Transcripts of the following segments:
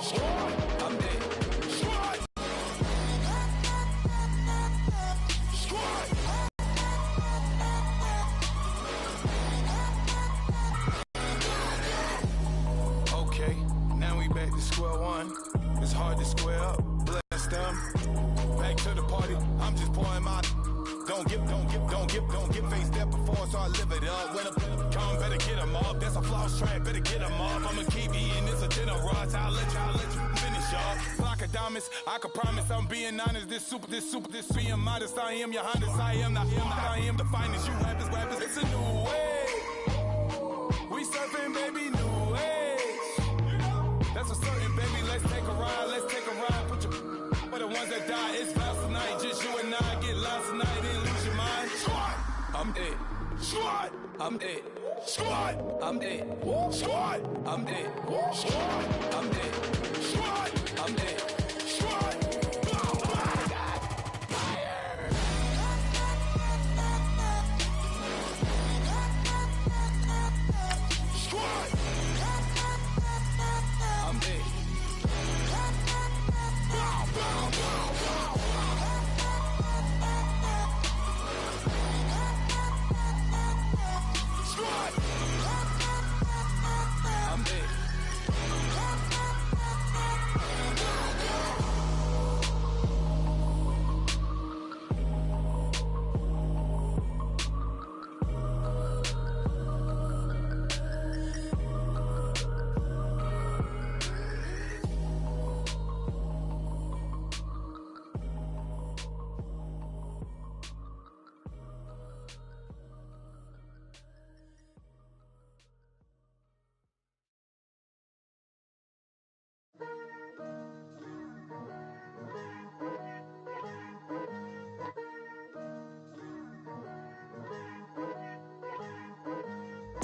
I'm dead. Okay, now we back to square one. It's hard to square up. Bless them. Back to the party. I'm just pouring my. Don't get face step before, so I live it up. When I come, better get them up. That's a floss track, better get them up. I'ma keep eating this a dinner rush. I'll let you finish up. Flock of diamonds, I can promise I'm being honest. This being modest. I am your Honda. I am the finest. You rappers, it's a new way. We surfing, baby, new age. That's a certain, baby. Let's take a ride. Put your for the ones that die. It's vows tonight. Just you and I get lost tonight. Then lose your mind. I'm dead. I'm dead. I'm dead. I'm dead. I'm dead. I'm dead.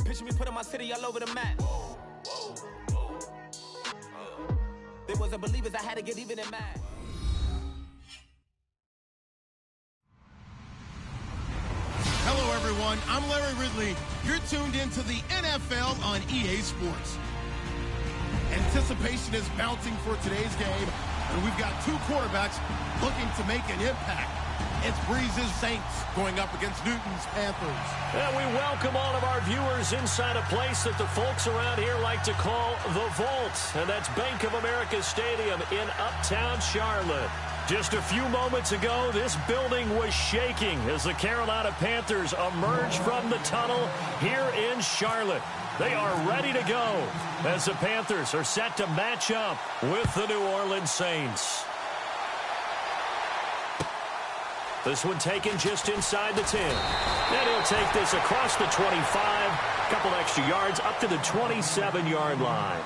Picture me putting my city all over the map. They wasn't believers, I had to get even in math. Hello, everyone. I'm Larry Ridley. You're tuned into the NFL on EA Sports. Anticipation is bouncing for today's game, and we've got two quarterbacks looking to make an impact. It's Breeze's Saints going up against Newton's Panthers. And we welcome all of our viewers inside a place that the folks around here like to call the Vault. And that's Bank of America Stadium in Uptown Charlotte. Just a few moments ago, this building was shaking as the Carolina Panthers emerged from the tunnel here in Charlotte. They are ready to go as the Panthers are set to match up with the New Orleans Saints. This one taken just inside the 10. And he'll take this across the 25. A couple extra yards up to the 27-yard line.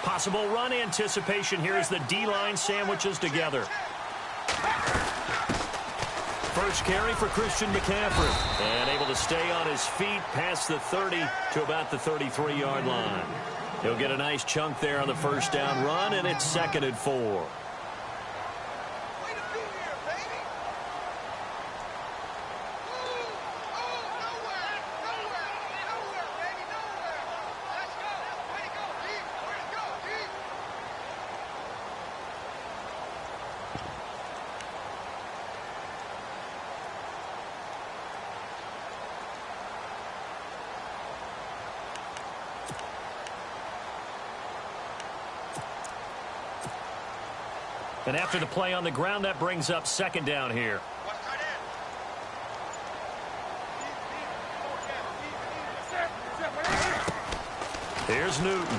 Possible run anticipation here as the D-line sandwiches together. First carry for Christian McCaffrey. And able to stay on his feet past the 30 to about the 33-yard line. He'll get a nice chunk there on the first down run, and it's 2nd and 4. And after the play on the ground, that brings up 2nd down here. Here's Newton.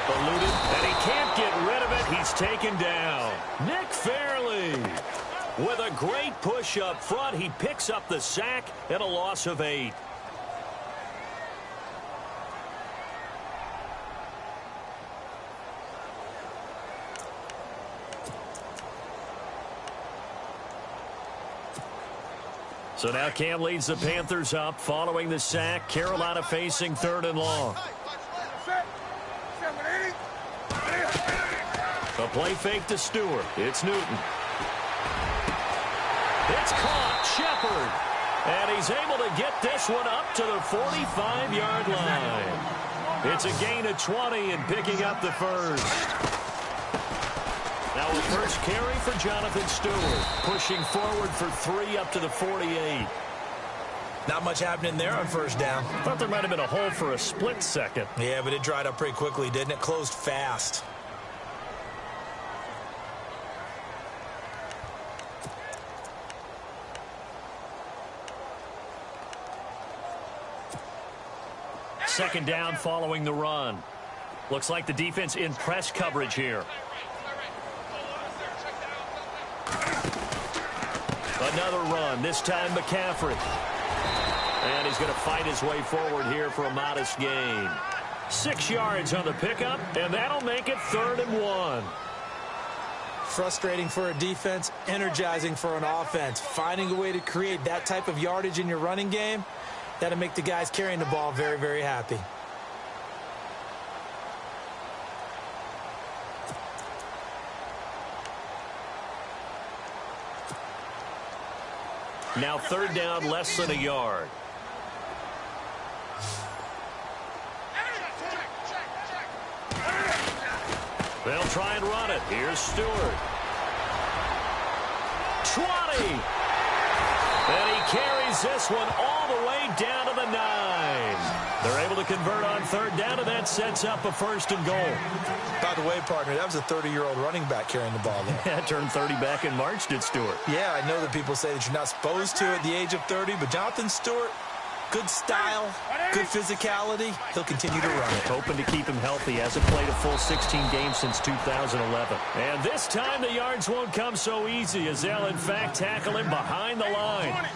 Eluded, and he can't get rid of it. He's taken down. Nick Fairley with a great push up front. He picks up the sack and a loss of 8. So now Cam leads the Panthers up following the sack. Carolina facing 3rd and long. A play fake to Stewart. It's Newton. It's caught. Shepard. And he's able to get this one up to the 45-yard line. It's a gain of 20 and picking up the first. Now a first carry for Jonathan Stewart. Pushing forward for 3 up to the 48. Not much happening there on first down. Thought there might have been a hole for a split second. Yeah, but it dried up pretty quickly, didn't it? Closed fast. Second down following the run. Looks like the defense in press coverage here. Another run, this time McCaffrey. And he's going to fight his way forward here for a modest gain. 6 yards on the pickup, and that'll make it 3rd and 1. Frustrating for a defense, energizing for an offense. Finding a way to create that type of yardage in your running game, that'll make the guys carrying the ball very, very happy. Now 3rd down, less than a yard. They'll try and run it. Here's Stewart. 20. And he carries this one all the way down to the 9. They're able to convert on 3rd down, and that sets up a 1st and goal. By the way, partner, that was a 30-year-old running back carrying the ball there. Yeah, turned 30 back in March, did Stewart. Yeah, I know that people say that you're not supposed to at the age of 30, but Jonathan Stewart, good style, good physicality. He'll continue to run it. Hoping to keep him healthy. Hasn't played a full 16 games since 2011. And this time the yards won't come so easy as they'll, in fact, tackle him behind the line.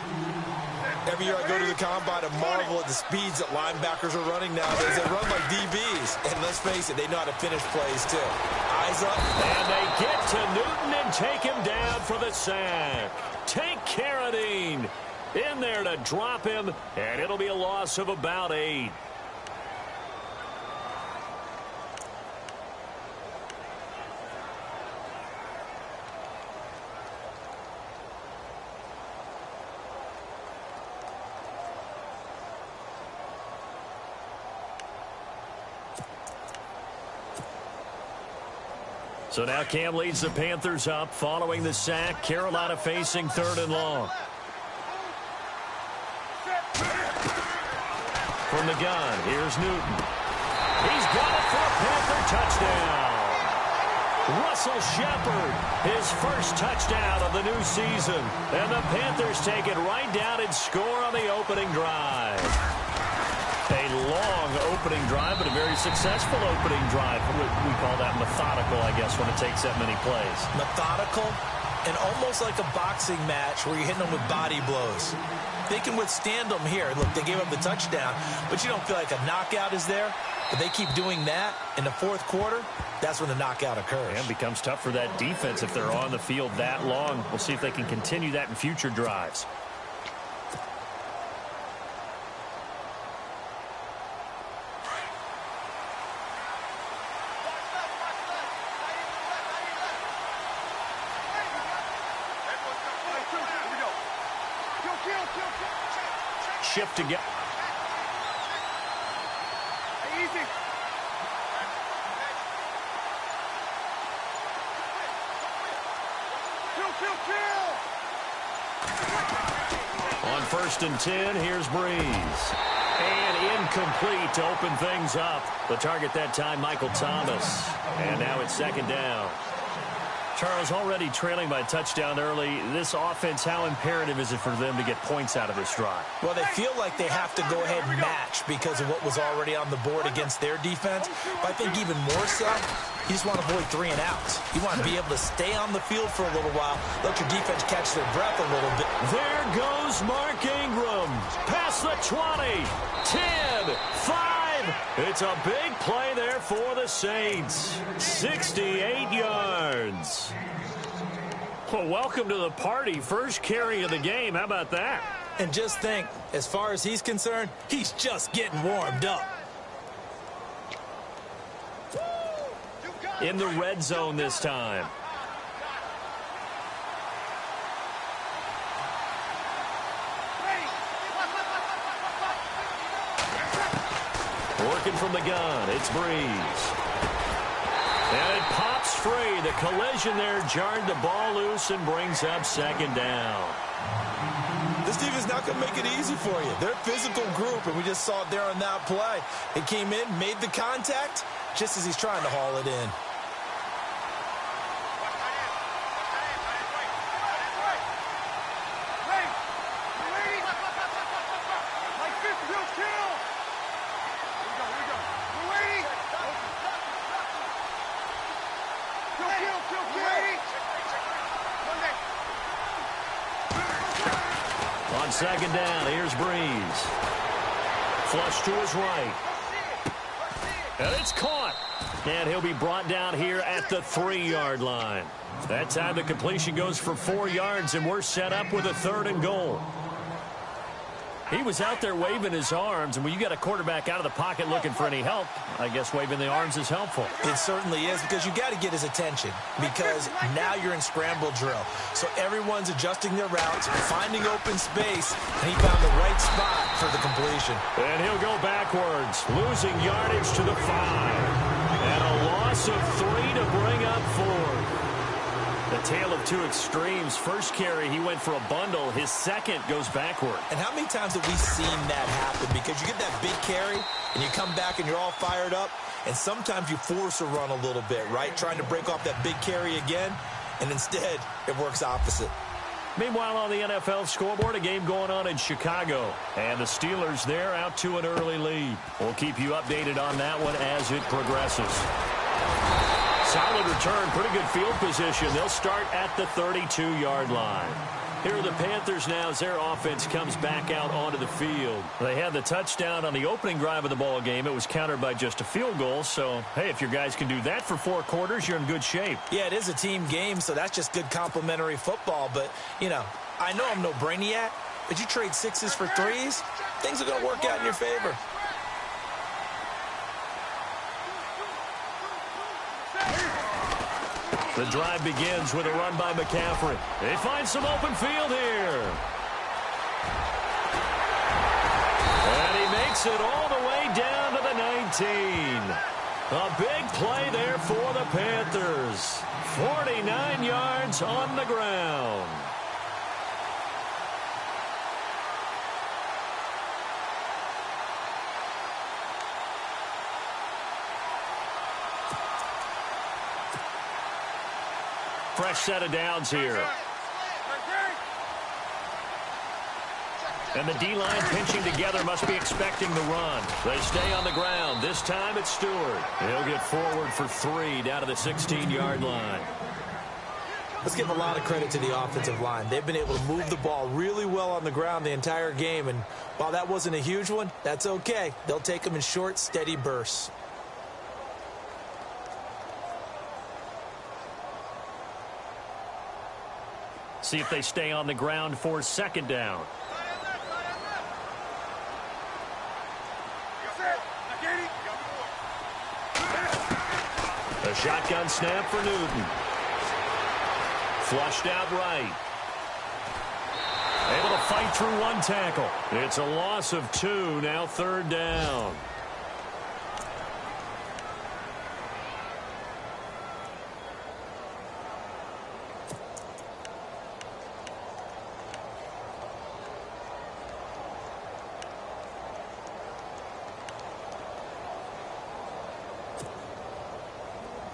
Every year I go to the combine and marvel at the speeds that linebackers are running nowadays. They run like DBs. And let's face it, they know how to finish plays, too. Eyes up. And they get to Newton and take him down for the sack. Take Carradine in there to drop him, and it'll be a loss of about 8. So now Cam leads the Panthers up following the sack. Carolina facing 3rd and long. From the gun, here's Newton. He's got it for a Panther touchdown. Russell Shepard, his first touchdown of the new season. And the Panthers take it right down and score on the opening drive. A long opening drive, but a very successful opening drive. We call that methodical, I guess, when it takes that many plays. Methodical and almost like a boxing match where you're hitting them with body blows. They can withstand them here. Look, they gave up the touchdown, but you don't feel like a knockout is there. But they keep doing that in the 4th quarter, that's when the knockout occurs. And it becomes tough for that defense if they're on the field that long. We'll see if they can continue that in future drives. Shift to get. Easy. On 1st and 10, here's Breeze. And incomplete to open things up. The target that time, Michael Thomas. And now it's 2nd down. Charles, already trailing by a touchdown early. This offense, how imperative is it for them to get points out of this drive? Well, they feel like they have to go ahead and match because of what was already on the board against their defense. But I think even more so, you just want to avoid 3 and outs. You want to be able to stay on the field for a little while, let your defense catch their breath a little bit. There goes Mark Ingram. Past the 20, 10, 5. It's a big play there for the Saints. 68 yards. Well, welcome to the party. First carry of the game. How about that? And just think, as far as he's concerned, he's just getting warmed up. In the red zone this time. Working from the gun, it's Breeze. And it pops free. The collision there jarred the ball loose and brings up second down. This defense not going to make it easy for you. They're a physical group, and we just saw it there on that play. It came in, made the contact, just as he's trying to haul it in. On second down, here's Breeze. Flush to his right. And it's caught. And he'll be brought down here at the 3-yard line. That time the completion goes for 4 yards, and we're set up with a 3rd and goal. He was out there waving his arms, and when you got a quarterback out of the pocket looking for any help, I guess waving the arms is helpful. It certainly is, because you got to get his attention, because now you're in scramble drill. So everyone's adjusting their routes, finding open space, and he found the right spot for the completion. And he'll go backwards, losing yardage to the 5. And a loss of 3 to bring up 4. The tale of two extremes. First carry, he went for a bundle. His second goes backward. And how many times have we seen that happen? Because you get that big carry, and you come back and you're all fired up, and sometimes you force a run a little bit, right? Trying to break off that big carry again, and instead it works opposite. Meanwhile, on the NFL scoreboard, a game going on in Chicago. And the Steelers there out to an early lead. We'll keep you updated on that one as it progresses. Solid return, pretty good field position. They'll start at the 32-yard line. Here are the Panthers now as their offense comes back out onto the field. They had the touchdown on the opening drive of the ball game. It was countered by just a field goal. So, hey, if your guys can do that for 4 quarters, you're in good shape. Yeah, it is a team game, so that's just good complimentary football. But, you know, I know I'm no brainiac, but you trade 6s for 3s, things are going to work out in your favor. The drive begins with a run by McCaffrey. They find some open field here. And he makes it all the way down to the 19. A big play there for the Panthers. 49 yards on the ground. Fresh set of downs here. And the D-line pinching together must be expecting the run. They stay on the ground. This time it's Stewart. He'll get forward for 3 down to the 16-yard line. Let's give a lot of credit to the offensive line. They've been able to move the ball really well on the ground the entire game. And while that wasn't a huge one, that's okay. They'll take them in short, steady bursts. See if they stay on the ground for second down. A shotgun snap for Newton. Flushed out right. Able to fight through 1 tackle. It's a loss of 2, now 3rd down.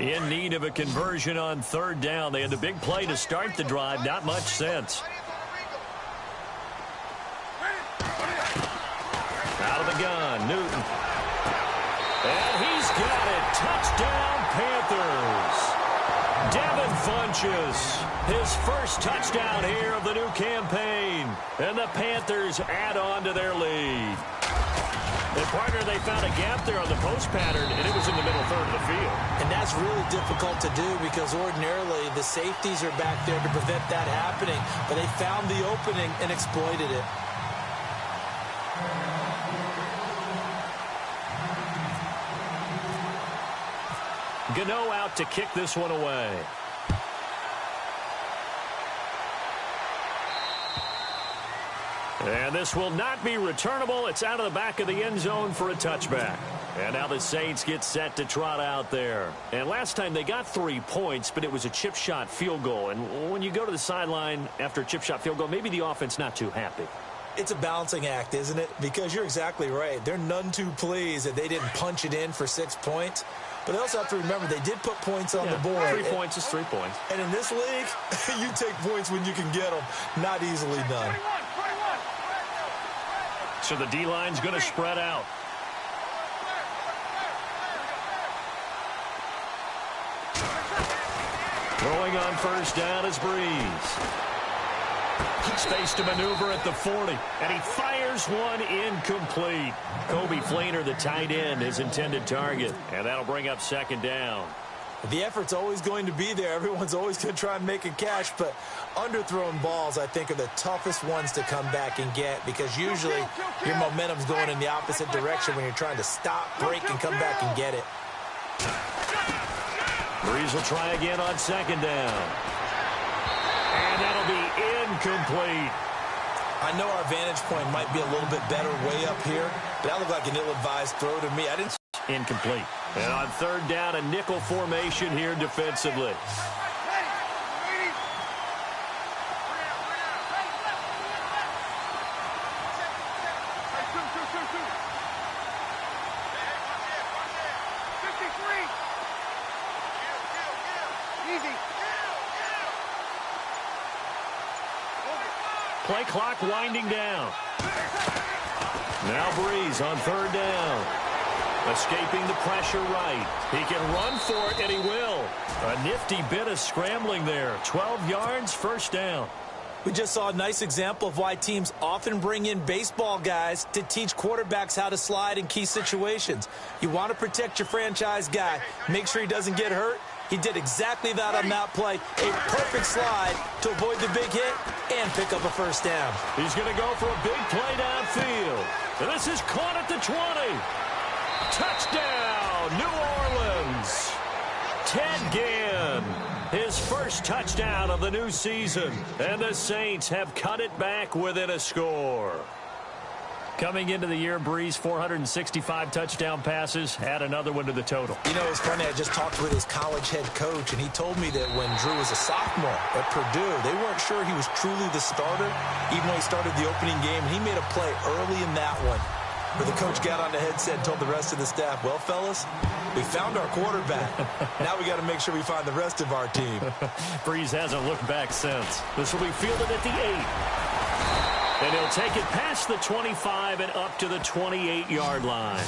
In need of a conversion on 3rd down. They had the big play to start the drive. Not much sense. Out of the gun, Newton. And he's got it. Touchdown, Panthers. Devin Funchess, his first touchdown here of the new campaign. And the Panthers add on to their lead. And, partner, they found a gap there on the post pattern, and it was in the middle third of the field. And that's really difficult to do because ordinarily the safeties are back there to prevent that happening. But they found the opening and exploited it. Gano out to kick this one away. And this will not be returnable. It's out of the back of the end zone for a touchback. And now the Saints get set to trot out there. And last time they got 3 points, but it was a chip shot field goal. And when you go to the sideline after a chip shot field goal, maybe the offense not too happy. It's a balancing act, isn't it? Because you're exactly right. They're none too pleased that they didn't punch it in for 6 points. But they also have to remember they did put points on the board. 3 points is 3 points. And in this league, you take points when you can get them. Not easily done. So the D-line's going to spread out. Throwing on first down is Breeze. Space to maneuver at the 40, and he fires one incomplete. Kobe Flainer, the tight end, his intended target, and that'll bring up second down. The effort's always going to be there. Everyone's always going to try and make a catch, but underthrown balls, I think, are the toughest ones to come back and get because usually your momentum's going in the opposite direction when you're trying to stop, break, and come back and get it. Breeze will try again on second down. And that'll be incomplete. I know our vantage point might be a little bit better way up here, but that looked like an ill-advised throw to me. I didn't. Incomplete. And on third down, a nickel formation here defensively. Play clock winding down. Now Breeze on third down. Escaping the pressure right. He can run for it, and he will. A nifty bit of scrambling there. 12 yards, first down. We just saw a nice example of why teams often bring in baseball guys to teach quarterbacks how to slide in key situations. You want to protect your franchise guy. Make sure he doesn't get hurt. He did exactly that on that play. A perfect slide to avoid the big hit and pick up a first down. He's going to go for a big play downfield. And this is caught at the 20. Touchdown, New Orleans. Ted Ginn, his first touchdown of the new season. And the Saints have cut it back within a score. Coming into the year, Breeze, 465 touchdown passes, add another one to the total. You know, it's funny, I just talked with his college head coach, and he told me that when Drew was a sophomore at Purdue, they weren't sure he was truly the starter, even when he started the opening game, and he made a play early in that one, where the coach got on the headset and told the rest of the staff, well, fellas, we found our quarterback. Now we got to make sure we find the rest of our team. Breeze hasn't looked back since. This will be fielded at the 8. And he'll take it past the 25 and up to the 28-yard line.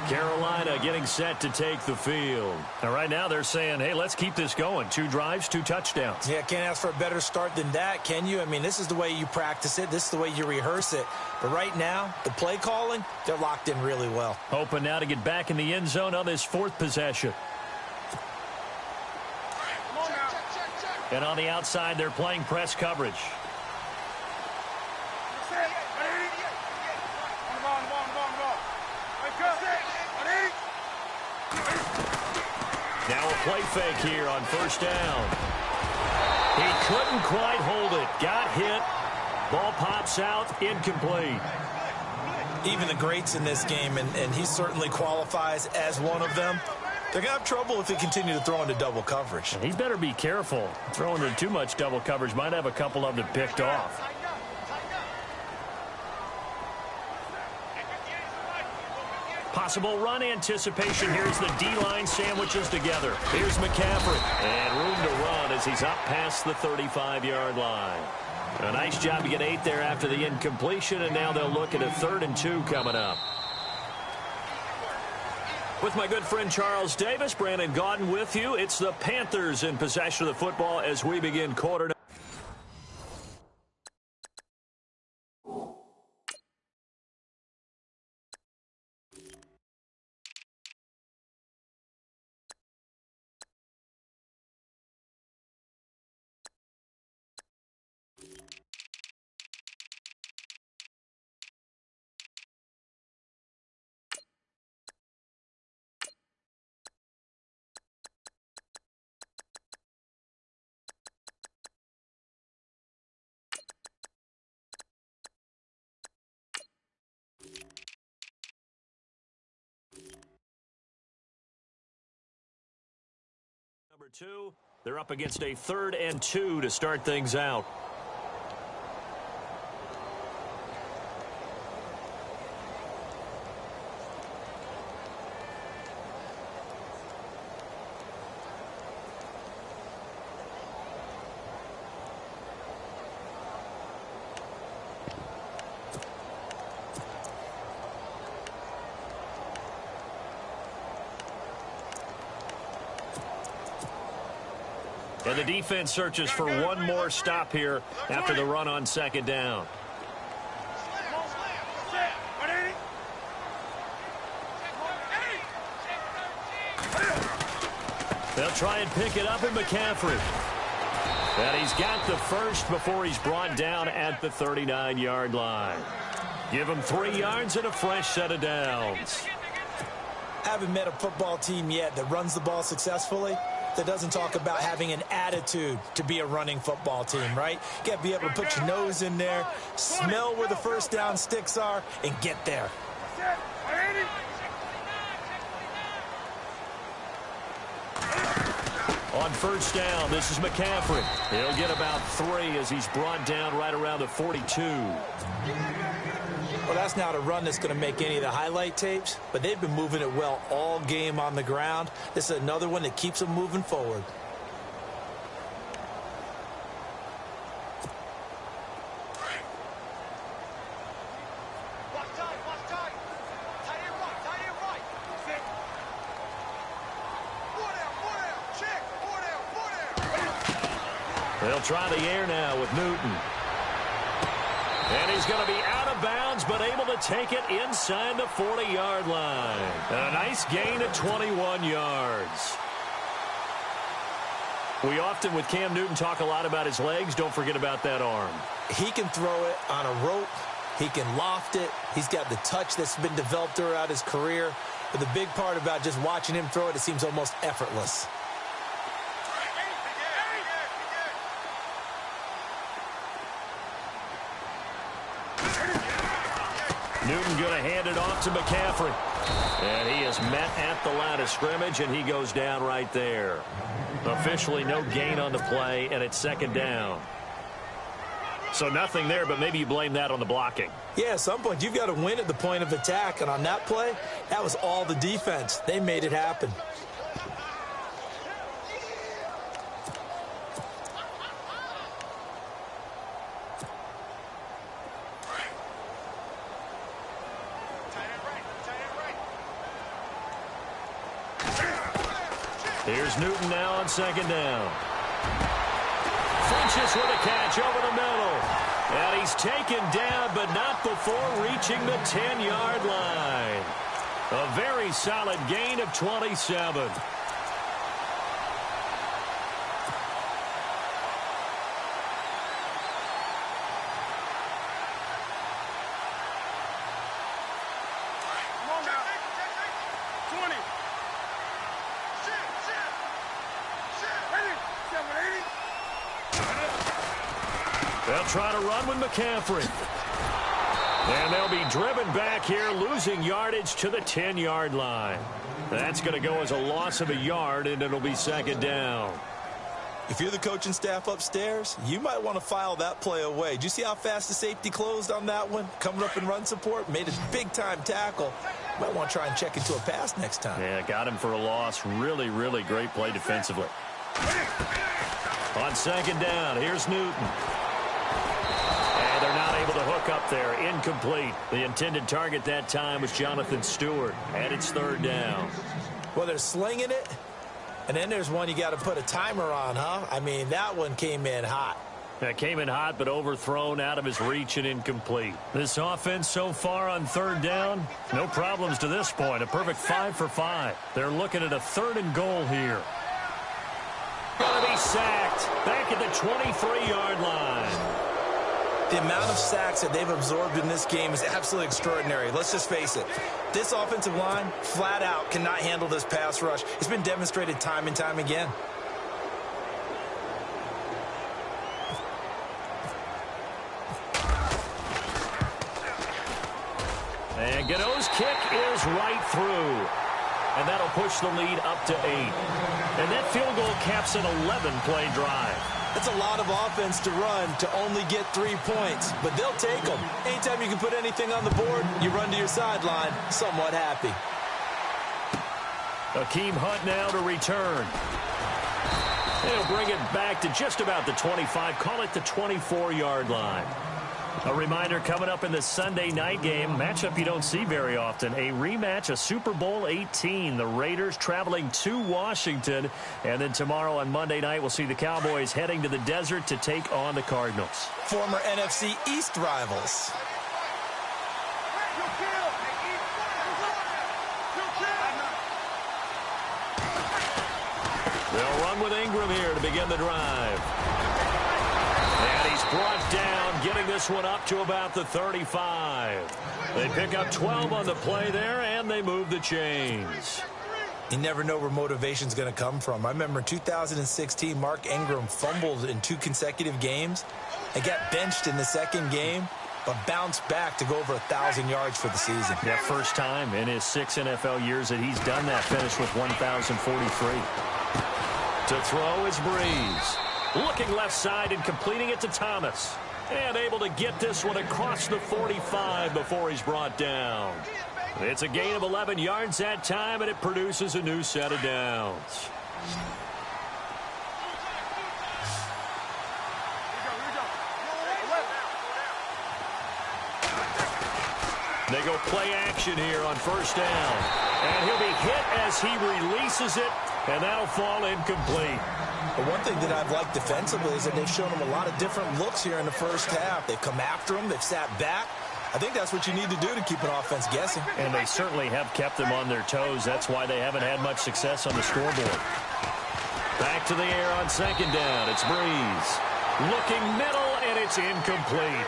Carolina getting set to take the field. And right now they're saying, hey, let's keep this going. 2 drives, 2 touchdowns. Yeah, can't ask for a better start than that, can you? I mean, this is the way you practice it. This is the way you rehearse it. But right now, the play calling, they're locked in really well. Hoping now to get back in the end zone on this 4th possession. And on the outside, they're playing press coverage. Now a play fake here on first down. He couldn't quite hold it. Got hit. Ball pops out. Incomplete. Even the greats in this game, and he certainly qualifies as one of them, they're going to have trouble if they continue to throw into double coverage. He better be careful. Throwing into too much double coverage might have a couple of them picked off. Possible run anticipation. Here's the D-line sandwiches together. Here's McCaffrey. And room to run as he's up past the 35-yard line. A nice job to get 8 there after the incompletion, and now they'll look at a 3rd and 2 coming up. With my good friend Charles Davis, Brandon Gaudin with you. It's the Panthers in possession of the football as we begin quarter. number 2. They're up against a 3rd and 2 to start things out. And the defense searches for one more stop here after the run on 2nd down. They'll try and pick it up in McCaffrey. And he's got the first before he's brought down at the 39-yard line. Give him 3 yards and a fresh set of downs. Haven't met a football team yet that runs the ball successfully that doesn't talk about having an attitude to be a running football team, right? You got to be able to put your nose in there, smell where the first down sticks are, and get there. On 1st down, this is McCaffrey. He'll get about 3 as he's brought down right around the 42. Well, that's not a run that's going to make any of the highlight tapes, but they've been moving it well all game on the ground. This is another one that keeps them moving forward. They'll try the air now with Newton. And he's going to be out of bounds, but able to take it inside the 40-yard line. And a nice gain of 21 yards. We often, with Cam Newton, talk a lot about his legs. Don't forget about that arm. He can throw it on a rope. He can loft it. He's got the touch that's been developed throughout his career. But the big part about just watching him throw it, it seems almost effortless. Newton going to hand it off to McCaffrey. And he is met at the line of scrimmage, and he goes down right there. Officially no gain on the play, and it's 2nd down. So nothing there, but maybe you blame that on the blocking. Yeah, at some point you've got to win at the point of attack, and on that play, that was all the defense. They made it happen. Here's Newton now on 2nd down. Finches with a catch over the middle. And he's taken down, but not before reaching the 10-yard line. A very solid gain of 27. They'll try to run with McCaffrey. And they'll be driven back here, losing yardage to the 10-yard line. That's going to go as a loss of a yard, and it'll be 2nd down. If you're the coaching staff upstairs, you might want to file that play away. Did you see how fast the safety closed on that one? Coming up in run support, made a big-time tackle. Might want to try and check into a pass next time. Yeah, got him for a loss. Really, really great play defensively. On 2nd down, here's Newton. And they're not able to hook up there. Incomplete. The intended target that time was Jonathan Stewart. And it's 3rd down. Well, they're slinging it. And then there's one you got to put a timer on, huh? I mean, that one came in hot. That came in hot, but overthrown, out of his reach, and incomplete. This offense so far on 3rd down, no problems to this point. A perfect 5 for 5. They're looking at a 3rd and goal here. Going to be sacked back at the 23-yard line. The amount of sacks that they've absorbed in this game is absolutely extraordinary. Let's just face it. This offensive line, flat out, cannot handle this pass rush. It's been demonstrated time and time again. And Gano's kick is right through. and that'll push the lead up to 8. And that field goal caps an 11-play drive. That's a lot of offense to run to only get 3 points, but they'll take them. Anytime you can put anything on the board, you run to your sideline somewhat happy. Akeem Hunt now to return. He'll bring it back to just about the 25, call it the 24-yard line. A reminder coming up in the Sunday night game, matchup you don't see very often, a rematch of Super Bowl 18. The Raiders traveling to Washington, and then tomorrow on Monday night we'll see the Cowboys heading to the desert to take on the Cardinals. Former NFC East rivals. They'll run with Ingram here to begin the drive. And he's brought down, getting this one up to about the 35. They pick up 12 on the play there, and they move the chains. You never know where motivation's going to come from. I remember in 2016, Mark Ingram fumbled in 2 consecutive games and got benched in the second game, but bounced back to go over 1,000 yards for the season. Yeah, first time in his 6 NFL years that he's done that, finished with 1,043. To throw is Breeze. Looking left side and completing it to Thomas. And able to get this one across the 45 before he's brought down. It's a gain of 11 yards that time, and it produces a new set of downs. They go play action here on first down. And he'll be hit as he releases it, and that'll fall incomplete. But one thing that I've liked defensively is that they've shown him a lot of different looks here in the first half. They've come after him. They've sat back. I think that's what you need to do to keep an offense guessing. And they certainly have kept them on their toes. That's why they haven't had much success on the scoreboard. Back to the air on second down. It's Breeze. Looking middle, and it's incomplete.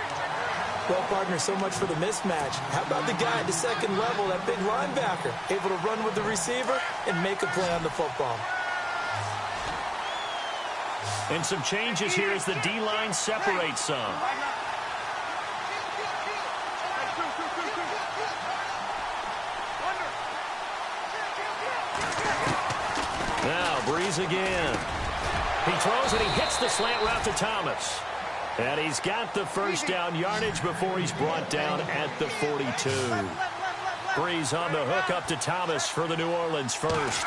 Well, partner, so much for the mismatch. How about the guy at the second level, that big linebacker, able to run with the receiver and make a play on the football? And some changes here as the D-line separates some. Now, Breeze again. He throws and he hits the slant route to Thomas. And he's got the first down yardage before he's brought down at the 42. Breeze on the hook up to Thomas for the New Orleans first.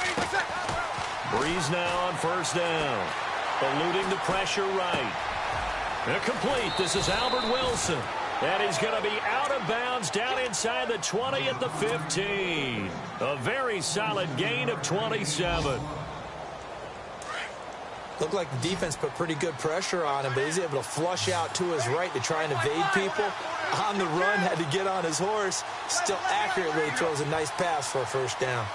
Breeze now on first down. Eluding the pressure right. Complete. This is Albert Wilson. And he's going to be out of bounds down inside the 20 at the 15. A very solid gain of 27. Looked like the defense put pretty good pressure on him, but he's able to flush out to his right to try and evade people. On the run, had to get on his horse. Still accurately throws a nice pass for a first down.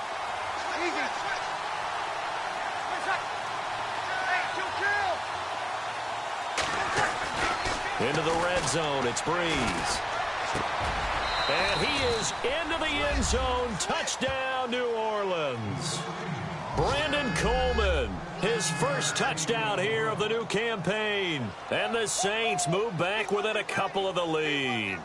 Into the red zone, it's Breeze. And he is into the end zone. Touchdown, New Orleans. Brandon Coleman, his first touchdown here of the new campaign. And the Saints move back within a couple of the lead.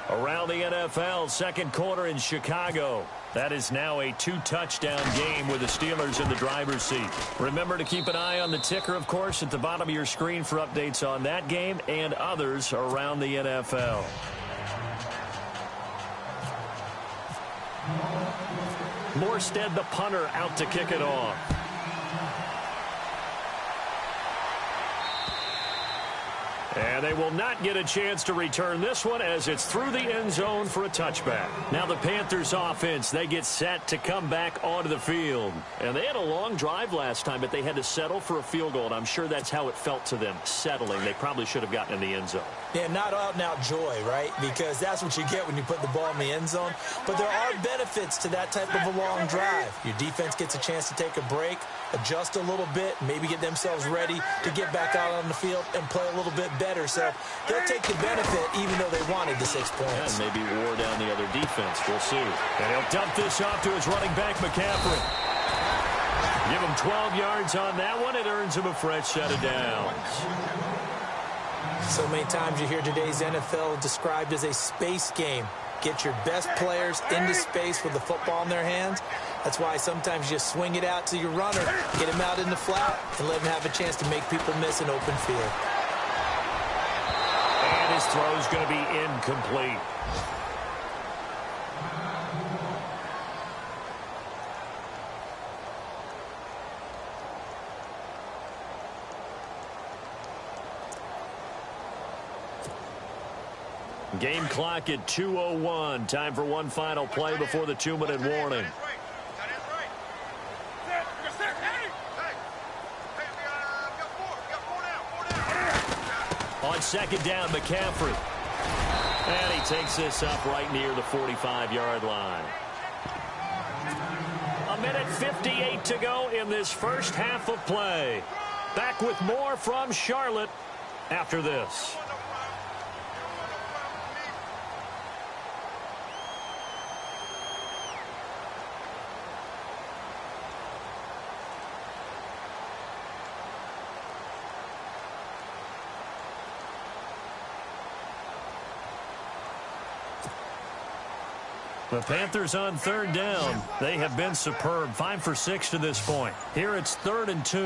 Around the NFL, second quarter in Chicago. That is now a 2-touchdown game with the Steelers in the driver's seat. Remember to keep an eye on the ticker, of course, at the bottom of your screen for updates on that game and others around the NFL. Morstead, the punter, out to kick it off. And they will not get a chance to return this one as it's through the end zone for a touchback. Now the Panthers offense, they get set to come back onto the field. And they had a long drive last time, but they had to settle for a field goal. And I'm sure that's how it felt to them, settling. They probably should have gotten in the end zone. Yeah, not out-and-out joy, right? Because that's what you get when you put the ball in the end zone. But there are benefits to that type of a long drive. Your defense gets a chance to take a break, adjust a little bit, maybe get themselves ready to get back out on the field and play a little bit better. So they'll take the benefit even though they wanted the 6 points. And maybe wore down the other defense. We'll see. And he'll dump this off to his running back, McCaffrey. Give him 12 yards on that one. It earns him a fresh set of downs. So many times you hear today's NFL described as a space game. get your best players into space with the football in their hands. That's why sometimes you just swing it out to your runner, get him out in the flat, and let him have a chance to make people miss an open field. And his throw's going to be incomplete. Game clock at 2:01. Time for one final play before the 2-minute warning. On second down, McCaffrey. And he takes this up right near the 45-yard line. 1:58 to go in this first half of play. Back with more from Charlotte after this. The Panthers on third down. They have been superb. 5 for 6 to this point. Here it's 3rd and 2.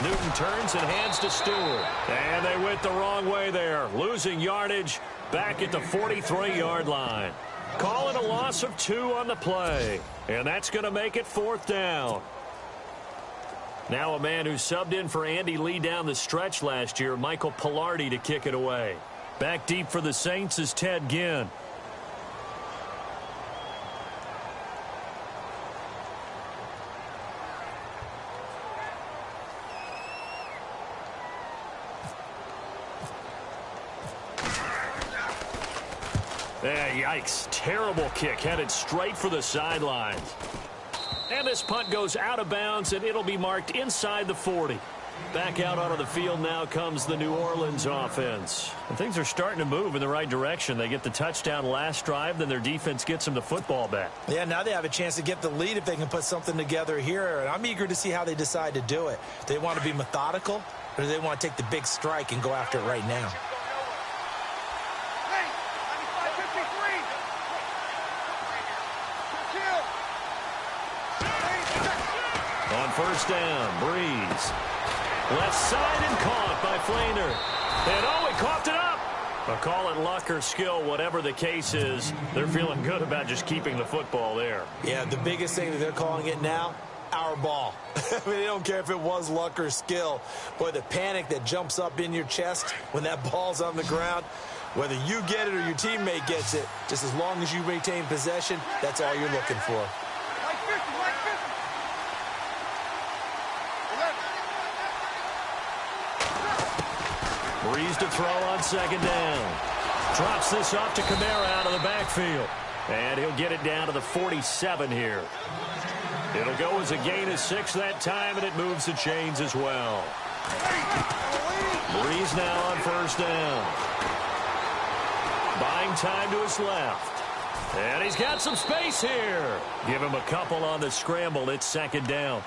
Newton turns and hands to Stewart. And they went the wrong way there. Losing yardage back at the 43-yard line. Calling a loss of 2 on the play. And that's going to make it 4th down. Now a man who subbed in for Andy Lee down the stretch last year, Michael Pilardi, to kick it away. Back deep for the Saints is Ted Ginn. Yikes. Terrible kick headed straight for the sidelines. And this punt goes out of bounds, and it'll be marked inside the 40. Back out onto the field now comes the New Orleans offense. And things are starting to move in the right direction. They get the touchdown last drive, then their defense gets them the football back. Yeah, now they have a chance to get the lead if they can put something together here. And I'm eager to see how they decide to do it. Do they want to be methodical, or do they want to take the big strike and go after it right now? First down, Breeze. Left side and caught by Flainer. And oh, he coughed it up. But call it luck or skill, whatever the case is, they're feeling good about just keeping the football there. Yeah, the biggest thing that they're calling it now, our ball. I mean, they don't care if it was luck or skill. Boy, the panic that jumps up in your chest when that ball's on the ground, whether you get it or your teammate gets it, just as long as you retain possession, that's all you're looking for. Breeze to throw on second down. Drops this off to Kamara out of the backfield. And he'll get it down to the 47 here. It'll go as a gain of 6 that time, and it moves the chains as well. Breeze now on first down. Buying time to his left. And he's got some space here. Give him a couple on the scramble. It's second down.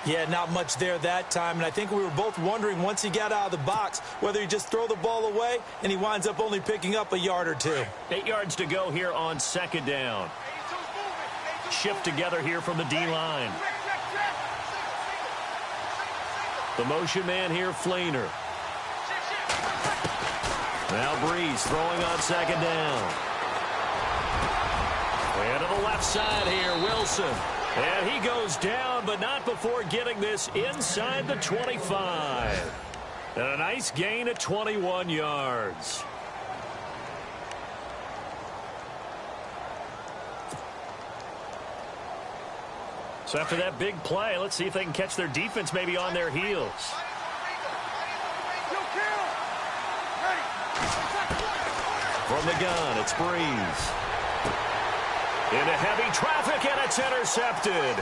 Yeah, not much there that time, and I think we were both wondering once he got out of the box whether he just throw the ball away, and he winds up only picking up a yard or 2. 8 yards to go here on second down. Shift together here from the D-line. The motion man here, Flainer. Now Breeze throwing on second down. And to the left side here, Wilson. And he goes down, but not before getting this inside the 25. And a nice gain of 21 yards. So after that big play, let's see if they can catch their defense maybe on their heels. From the gun, it's Breeze. Into heavy traffic, and it's intercepted.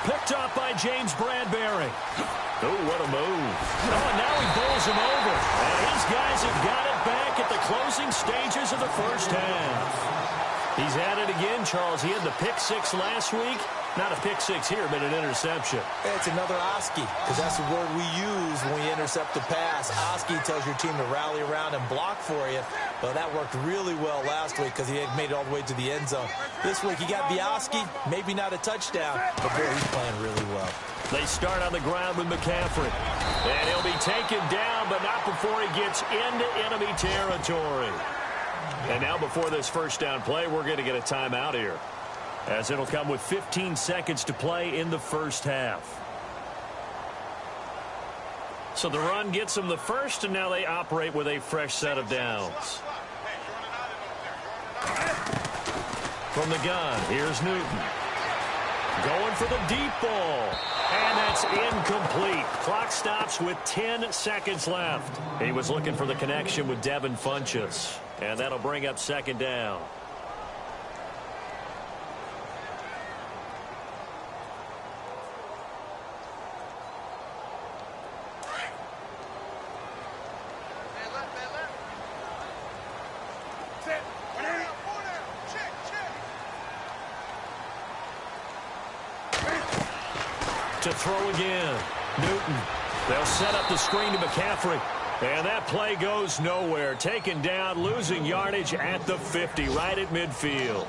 Picked up by James Bradbury. Oh, what a move. Oh, and now he bowls him over. And his guys have got it back at the closing stages of the first half. He's at it again, Charles. He had the pick 6 last week. Not a pick six here, but an interception. It's another Oski, because that's the word we use when we intercept the pass. Oski tells your team to rally around and block for you. Well, that worked really well last week because he had made it all the way to the end zone. This week, he got the Oski, maybe not a touchdown, but boy, he's playing really well. They start on the ground with McCaffrey. And he'll be taken down, but not before he gets into enemy territory. And now before this first down play, we're going to get a timeout here, as it'll come with 15 seconds to play in the first half. So the run gets them the first, and now they operate with a fresh set of downs. From the gun, here's Newton. Going for the deep ball. And that's incomplete. Clock stops with 10 seconds left. He was looking for the connection with Devin Funchess. And that'll bring up second down. To throw again. Newton. They'll set up the screen to McCaffrey. And that play goes nowhere. Taken down, losing yardage at the 50, right at midfield.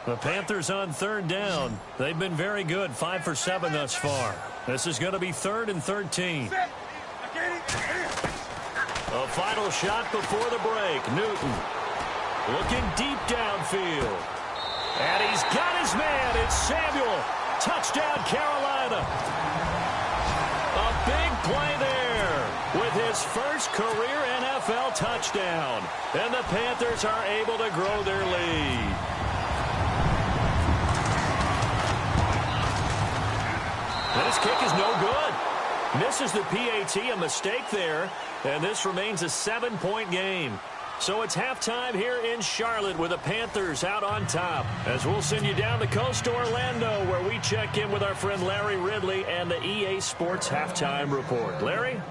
The Panthers on third down. They've been very good, 5 for 7 thus far. This is going to be 3rd and 13. A final shot before the break. Newton looking deep downfield. And he's got his man. It's Samuel. Touchdown, Carolina. A big play there with his first career NFL touchdown. And the Panthers are able to grow their lead. This kick is no good. Misses the PAT, a mistake there. And this remains a 7-point game. So it's halftime here in Charlotte with the Panthers out on top. As we'll send you down the coast to Orlando, where we check in with our friend Larry Ridley and the EA Sports Halftime Report. Larry?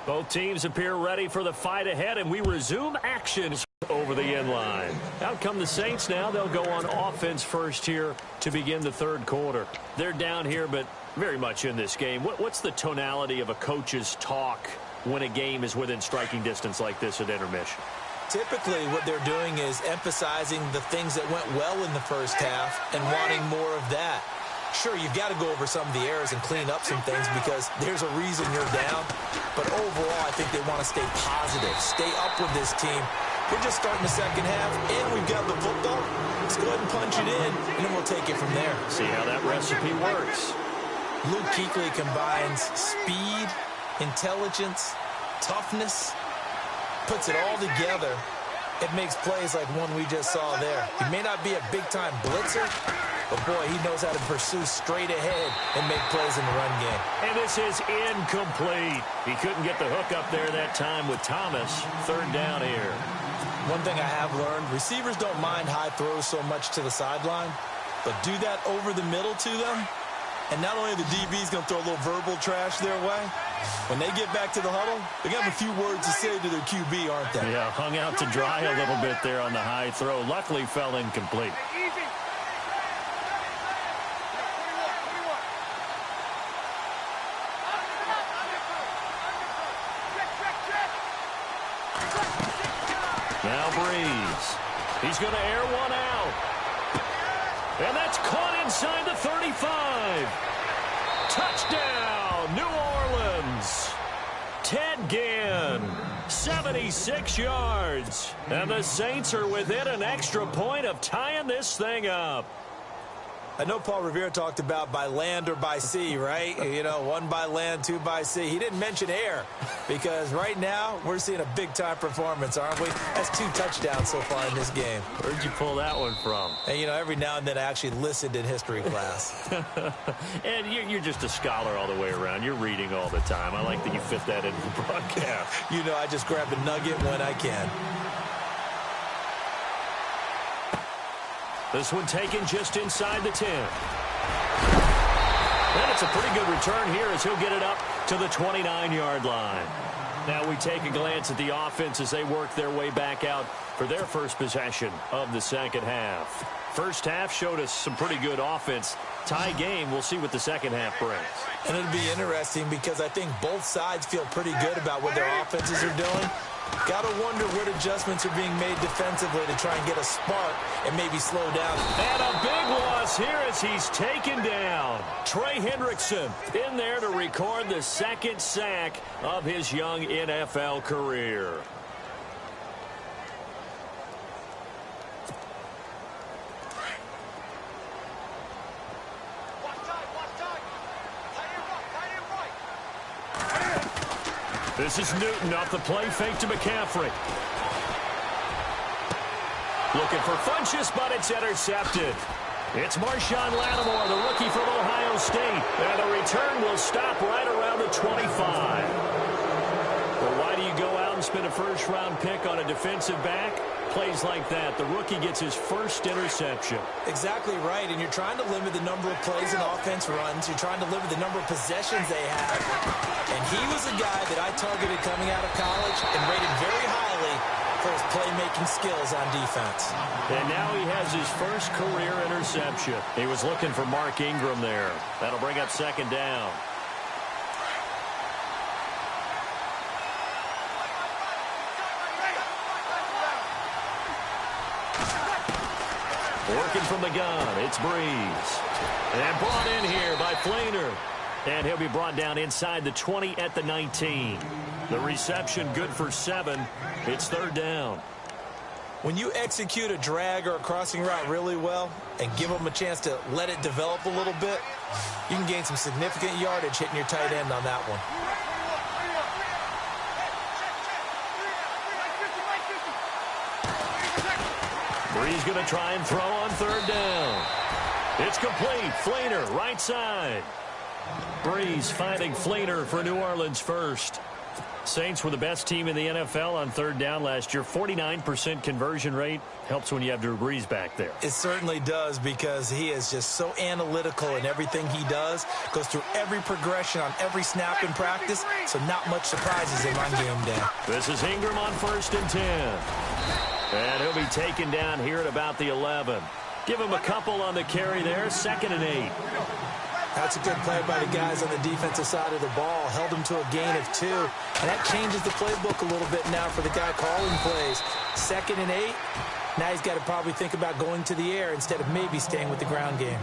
Both teams appear ready for the fight ahead, and we resume action over the end line. Out come the Saints now. They'll go on offense first here to begin the third quarter. They're down here, but very much in this game. What's the tonality of a coach's talk when a game is within striking distance like this at intermission? Typically, what they're doing is emphasizing the things that went well in the first half and wanting more of that. Sure, you've got to go over some of the errors and clean up some things because there's a reason you're down. But overall, I think they want to stay positive, stay up with this team. We're just starting the second half, and we've got the football. Let's go ahead and punch it in, and then we'll take it from there. See how that recipe works. Luke Kuechly combines speed, intelligence, toughness, puts it all together. It makes plays like one we just saw there. He may not be a big-time blitzer, but, boy, he knows how to pursue straight ahead and make plays in the run game. And this is incomplete. He couldn't get the hook up there that time with Thomas. Third down here. One thing I have learned, receivers don't mind high throws so much to the sideline, but do that over the middle to them, and not only the DB's going to throw a little verbal trash their way, when they get back to the huddle, they got a few words to say to their QB, aren't they? Yeah, hung out to dry a little bit there on the high throw. Luckily fell incomplete. Now Breeze. He's going to air one out. And that's caught inside the 35. Touchdown, New Orleans. Ted Ginn, 76 yards. And the Saints are within an extra point of tying this thing up. I know Paul Revere talked about by land or by sea, right? You know, 1 by land, 2 by sea. He didn't mention air because right now we're seeing a big-time performance, aren't we? That's 2 touchdowns so far in this game. Where'd you pull that one from? And, you know, every now and then I actually listened in history class. And you're just a scholar all the way around. You're reading all the time. I like that you fit that into the broadcast. You know, I just grab a nugget when I can. This one taken just inside the 10. And it's a pretty good return here as he'll get it up to the 29-yard line. Now we take a glance at the offense as they work their way back out for their first possession of the second half. First half showed us some pretty good offense. Tie game, we'll see what the second half brings. And it'll be interesting because I think both sides feel pretty good about what their offenses are doing. Got to wonder what adjustments are being made defensively to try and get a spark and maybe slow down. And a big loss here as he's taken down. Trey Hendrickson in there to record the second sack of his young NFL career. This is Newton off the play fake to McCaffrey. Looking for Funchess, but it's intercepted. It's Marshawn Lattimore, the rookie from Ohio State. And the return will stop right around the 25. Well, why do you go out and spend a first-round pick on a defensive back? Plays like that. The rookie gets his first interception. Exactly right, and you're trying to limit the number of plays and offense runs. You're trying to limit the number of possessions they have. And he was a guy that I targeted coming out of college and rated very highly for his playmaking skills on defense. And now he has his first career interception. He was looking for Mark Ingram there. That'll bring up second down. Working from the gun, it's Breeze. And brought in here by Flainer. And he'll be brought down inside the 20 at the 19. The reception good for 7. It's third down. When you execute a drag or a crossing route really well and give them a chance to let it develop a little bit, you can gain some significant yardage hitting your tight end on that one. Breeze going to try and throw on third down. It's complete. Flainer, right side. Breeze finding Flainer for New Orleans first. Saints were the best team in the NFL on third down last year. 49% conversion rate. Helps when you have Drew Brees back there. It certainly does because he is just so analytical in everything he does. Goes through every progression on every snap in practice, so not much surprises him on game day. This is Ingram on 1st and 10. And he'll be taken down here at about the 11. Give him a couple on the carry there. 2nd and 8. That's a good play by the guys on the defensive side of the ball. Held him to a gain of 2. And that changes the playbook a little bit now for the guy calling plays. 2nd and 8. Now he's got to probably think about going to the air instead of maybe staying with the ground game.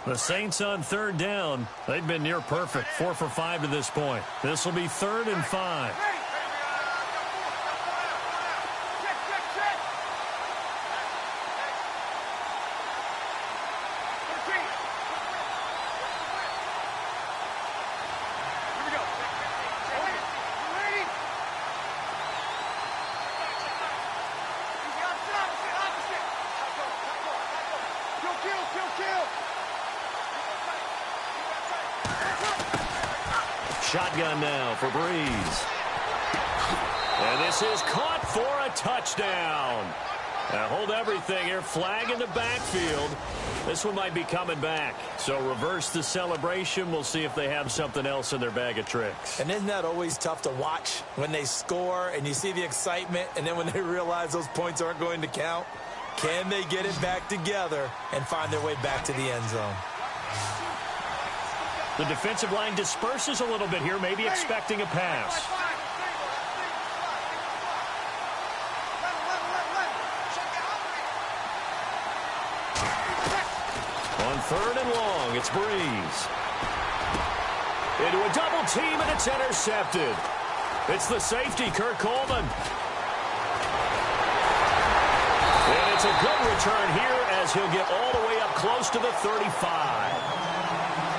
The Saints on third down. They've been near perfect. 4 for 5 to this point. This will be 3rd and 5. Shotgun now for Breeze. And this is caught for a touchdown. Now hold everything here. Flag in the backfield. This one might be coming back. So reverse the celebration. We'll see if they have something else in their bag of tricks. And isn't that always tough to watch when they score and you see the excitement and then when they realize those points aren't going to count? Can they get it back together and find their way back to the end zone? The defensive line disperses a little bit here, maybe expecting a pass. On 3rd and long, it's Breeze. into a double team, and it's intercepted. It's the safety, Kirk Coleman. And it's a good return here as he'll get all the way up close to the 35.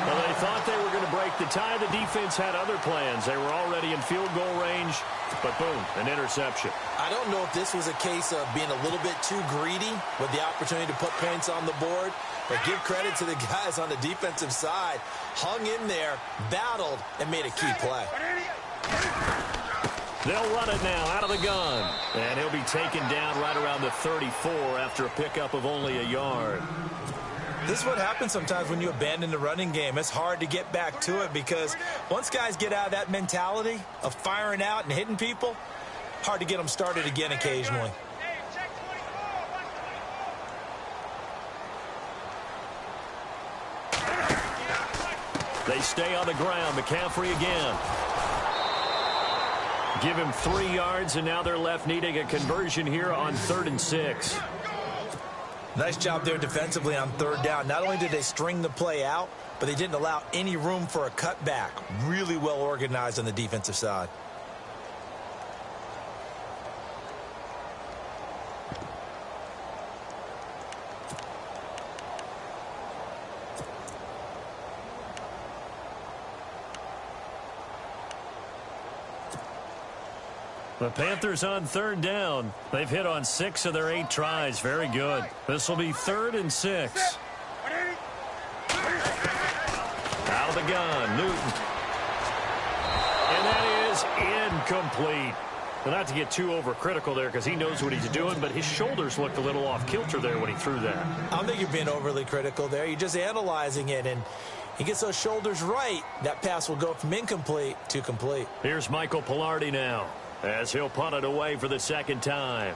Well, they thought they were going to break the tie. The defense had other plans. They were already in field goal range, but boom, an interception. I don't know if this was a case of being a little bit too greedy with the opportunity to put points on the board, but give credit to the guys on the defensive side. Hung in there, battled, and made a key play. They'll run it now out of the gun, and he'll be taken down right around the 34 after a pickup of only a yard. This is what happens sometimes when you abandon the running game. It's hard to get back to it because once guys get out of that mentality of firing out and hitting people, hard to get them started again occasionally. They stay on the ground. McCaffrey again. Give him 3 yards, and now they're left needing a conversion here on 3rd and 6. Nice job there defensively on 3rd down. Not only did they string the play out, but they didn't allow any room for a cutback. Really well organized on the defensive side. The Panthers on 3rd down. They've hit on 6 of their 8 tries. Very good. This will be 3rd and 6. Out of the gun, Newton. And that is incomplete. Well, not to get too overcritical there because he knows what he's doing, but his shoulders looked a little off kilter there when he threw that. I don't think you're being overly critical there. You're just analyzing it, and he gets those shoulders right. That pass will go from incomplete to complete. Here's Michael Pilardi now, as he'll punt it away for the 2nd time.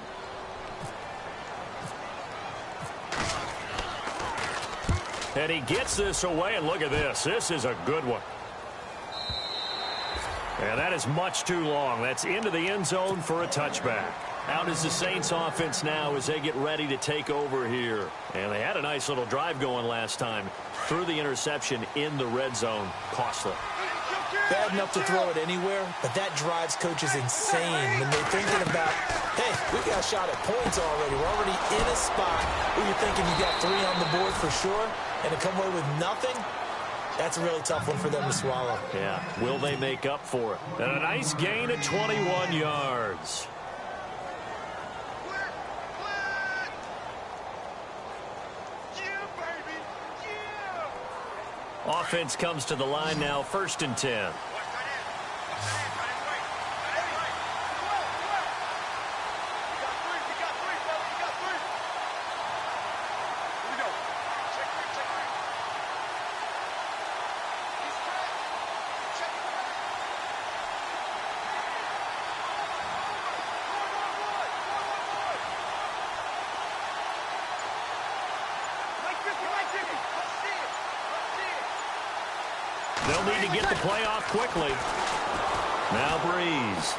And he gets this away, and look at this. This is a good one. And that is much too long. That's into the end zone for a touchback. Out is the Saints offense now as they get ready to take over here. And they had a nice little drive going last time. Threw the interception in the red zone. Costly. Bad enough to throw it anywhere, but that drives coaches insane when they're thinking about, hey, we got a shot at points already. We're already in a spot where you're thinking you got 3 on the board for sure, and to come away with nothing, that's a really tough one for them to swallow. Yeah, will they make up for it? And a nice gain of 21 yards. Offense comes to the line now, 1st and 10. They'll need to get the play off quickly. Now Breeze.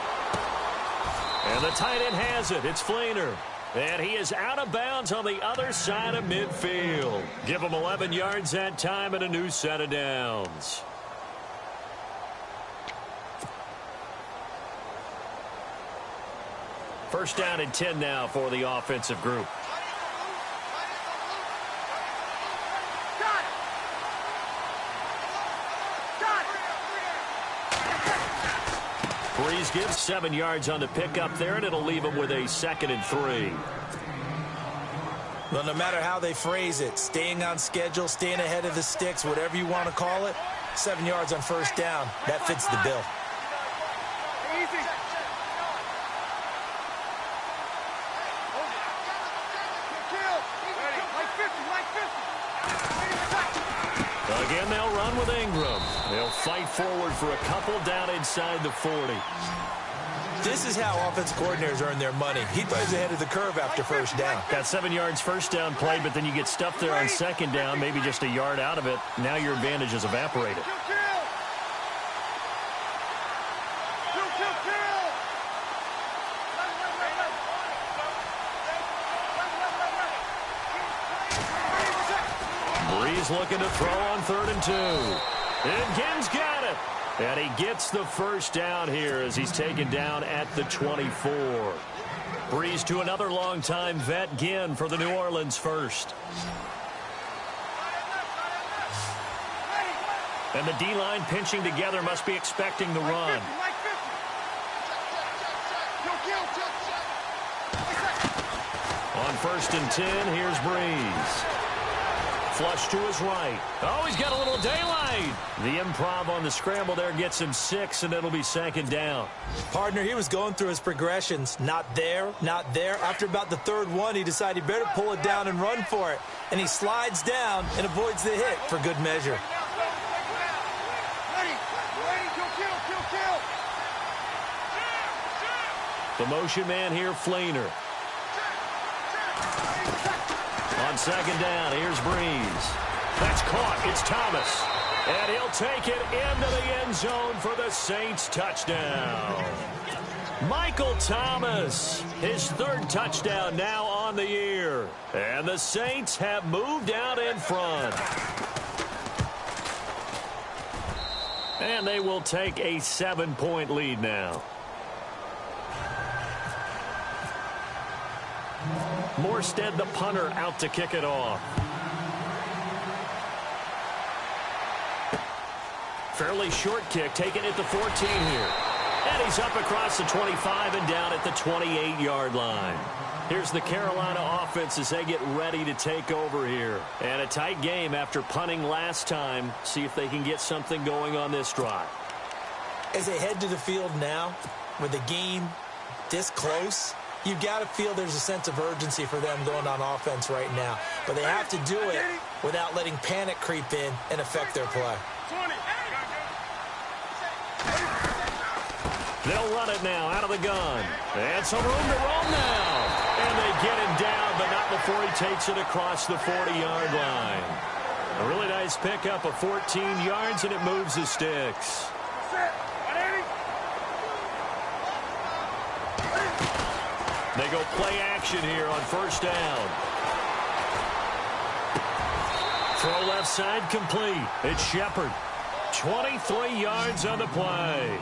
And the tight end has it. It's Flainer. And he is out of bounds on the other side of midfield. Give him 11 yards that time and a new set of downs. First down and 10 now for the offensive group. Breeze gives 7 yards on the pickup there, and it'll leave him with a 2nd and 3. Well, no matter how they phrase it, staying on schedule, staying ahead of the sticks, whatever you want to call it, 7 yards on 1st down, that fits the bill. Again, they'll run with Ingram. They'll fight forward for a couple down inside the 40. This is how offensive coordinators earn their money. He plays ahead of the curve after 1st down. Got 7 yards 1st down play, but then you get stuffed there on 2nd down, maybe just a yard out of it. Now your advantage is evaporated. Breeze looking to throw on 3rd and 2. And Gibbs got it. And he gets the first down here as he's taken down at the 24. Breeze to another longtime vet, Ginn, for the New Orleans first. And the D-line pinching together, must be expecting the run. On 1st and 10, here's Breeze. Flush to his right. Oh, he's got a little daylight. The improv on the scramble there gets him 6, and it'll be 2nd down. Partner, he was going through his progressions. Not there, not there. After about the 3rd one, he decided he better pull it down and run for it. And he slides down and avoids the hit for good measure. The motion man here, Flainer. On 2nd down, here's Breeze. That's caught. It's Thomas. And he'll take it into the end zone for the Saints touchdown. Michael Thomas, his 3rd touchdown now on the year. And the Saints have moved out in front. And they will take a 7-point lead now. Morstead, the punter, out to kick it off. Fairly short kick, taking it to 14 here. And he's up across the 25 and down at the 28-yard line. Here's the Carolina offense as they get ready to take over here. And a tight game after punting last time. See if they can get something going on this drive. As they head to the field now, with the game this close, you've got to feel there's a sense of urgency for them going on offense right now. But they have to do it without letting panic creep in and affect their play. They'll run it now out of the gun. And some room to roam now. And they get him down, but not before he takes it across the 40-yard line. A really nice pickup of 14 yards, and it moves the sticks. They go play action here on 1st down. Throw left side complete. It's Shepard. 23 yards on the play.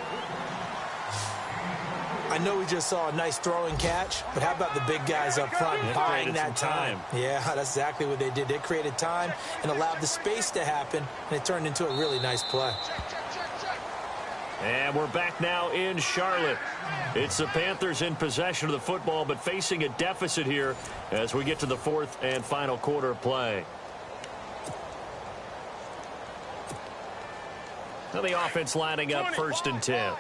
I know we just saw a nice throwing catch, but how about the big guys up front buying that time? Yeah, that's exactly what they did. They created time and allowed the space to happen, and it turned into a really nice play. And we're back now in Charlotte. It's the Panthers in possession of the football, but facing a deficit here as we get to the 4th and final quarter of play. Now the offense lining up 1st and 10.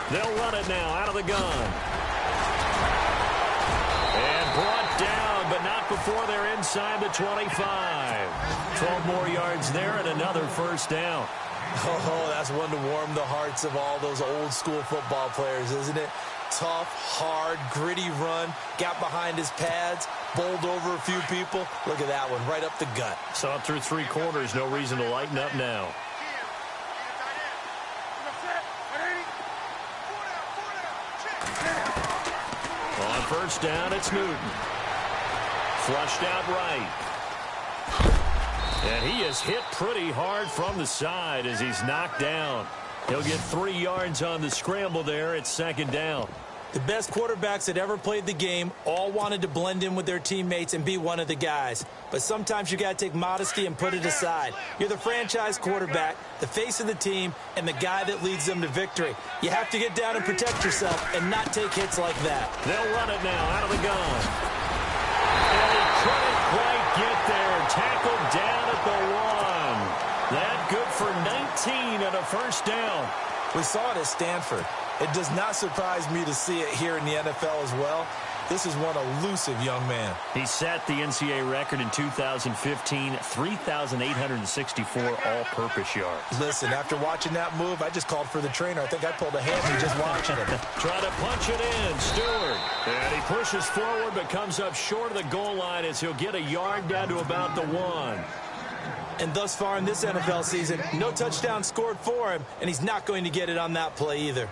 They'll run it now out of the gun. And brought down, but not before they're inside the 25. 12 more yards there and another 1st down. Oh, that's one to warm the hearts of all those old school football players, isn't it? Tough, hard, gritty run. Got behind his pads, bowled over a few people. Look at that one, right up the gut. Saw it through 3 quarters. No reason to lighten up now. On 1st down, it's Newton. Flushed out right. And he is hit pretty hard from the side as he's knocked down. He'll get 3 yards on the scramble there at 2nd down. The best quarterbacks that ever played the game all wanted to blend in with their teammates and be one of the guys. But sometimes you got to take modesty and put it aside. You're the franchise quarterback, the face of the team, and the guy that leads them to victory. You have to get down and protect yourself and not take hits like that. They'll run it now out of the gun. And he couldn't quite get there. Tackled down at the 1. That good for 19 and a 1st down. We saw it at Stanford. It does not surprise me to see it here in the NFL as well. This is one elusive young man. He set the NCAA record in 2015, 3,864 all-purpose yards. Listen, after watching that move, I just called for the trainer. I think I pulled a hammy just watching it. Trying to punch it in, Stewart. And he pushes forward but comes up short of the goal line as he'll get a yard down to about the 1. And thus far in this NFL season, no touchdown scored for him, and he's not going to get it on that play either.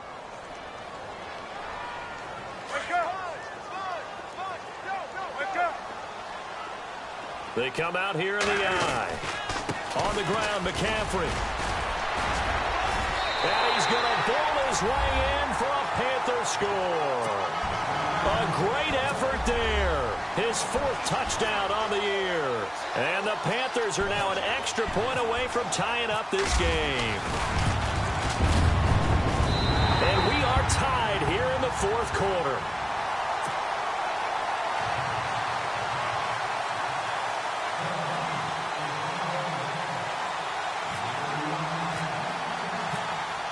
They come out here in the eye. On the ground, McCaffrey. And he's going to bowl his way in for a Panther score. A great effort there. His 4th touchdown on the year. And the Panthers are now an extra point away from tying up this game. And we are tied here in the 4th quarter.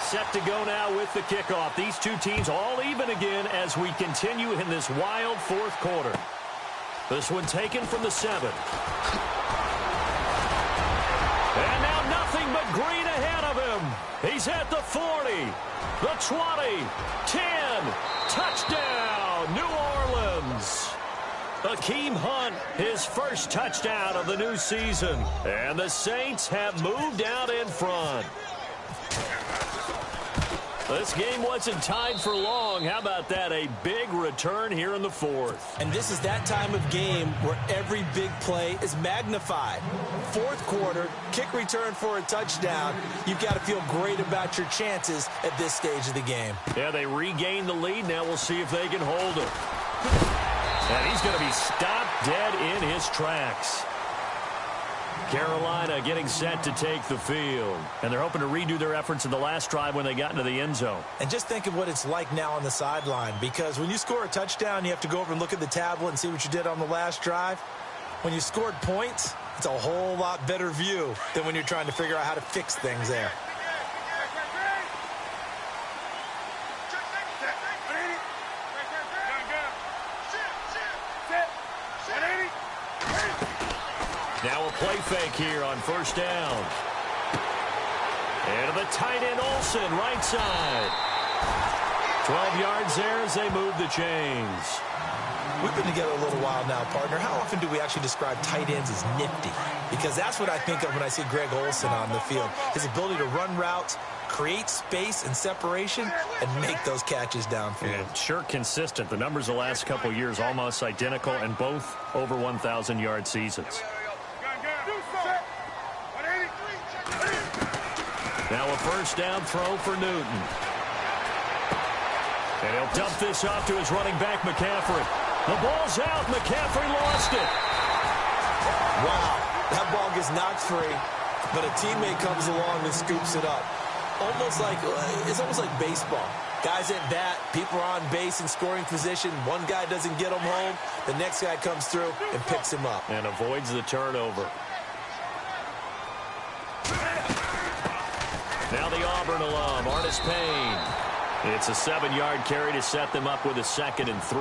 Set to go now with the kickoff. These two teams all even again as we continue in this wild 4th quarter. This one taken from the 7. And now nothing but green ahead of him. He's at the 40, the 20, 10. Touchdown, New Orleans. Akeem Hunt, his first touchdown of the new season. And the Saints have moved out in front. This game wasn't tied for long. How about that? A big return here in the 4th. And this is that time of game where every big play is magnified. 4th quarter, kick return for a touchdown. You've got to feel great about your chances at this stage of the game. Yeah, they regain the lead. Now we'll see if they can hold it. And he's going to be stopped dead in his tracks. Carolina getting set to take the field. And they're hoping to redo their efforts in the last drive when they got into the end zone. And just think of what it's like now on the sideline, because when you score a touchdown, you have to go over and look at the tablet and see what you did on the last drive. When you scored points, it's a whole lot better view than when you're trying to figure out how to fix things there. Now a play fake here on 1st down. And to the tight end, Olsen, right side. 12 yards there as they move the chains. We've been together a little while now, partner. How often do we actually describe tight ends as nifty? Because that's what I think of when I see Greg Olsen on the field. His ability to run routes, create space and separation, and make those catches downfield. And sure consistent. The numbers the last couple of years almost identical, and both over 1,000-yard seasons. Now a 1st down throw for Newton. And he'll dump this off to his running back, McCaffrey. The ball's out. McCaffrey lost it. Wow. That ball gets knocked free, but a teammate comes along and scoops it up. It's almost like baseball. Guys at bat, people are on base in scoring position. One guy doesn't get him home. The next guy comes through and picks him up. And avoids the turnover. Now the Auburn alum, Artis Payne. It's a 7-yard carry to set them up with a 2nd and 3.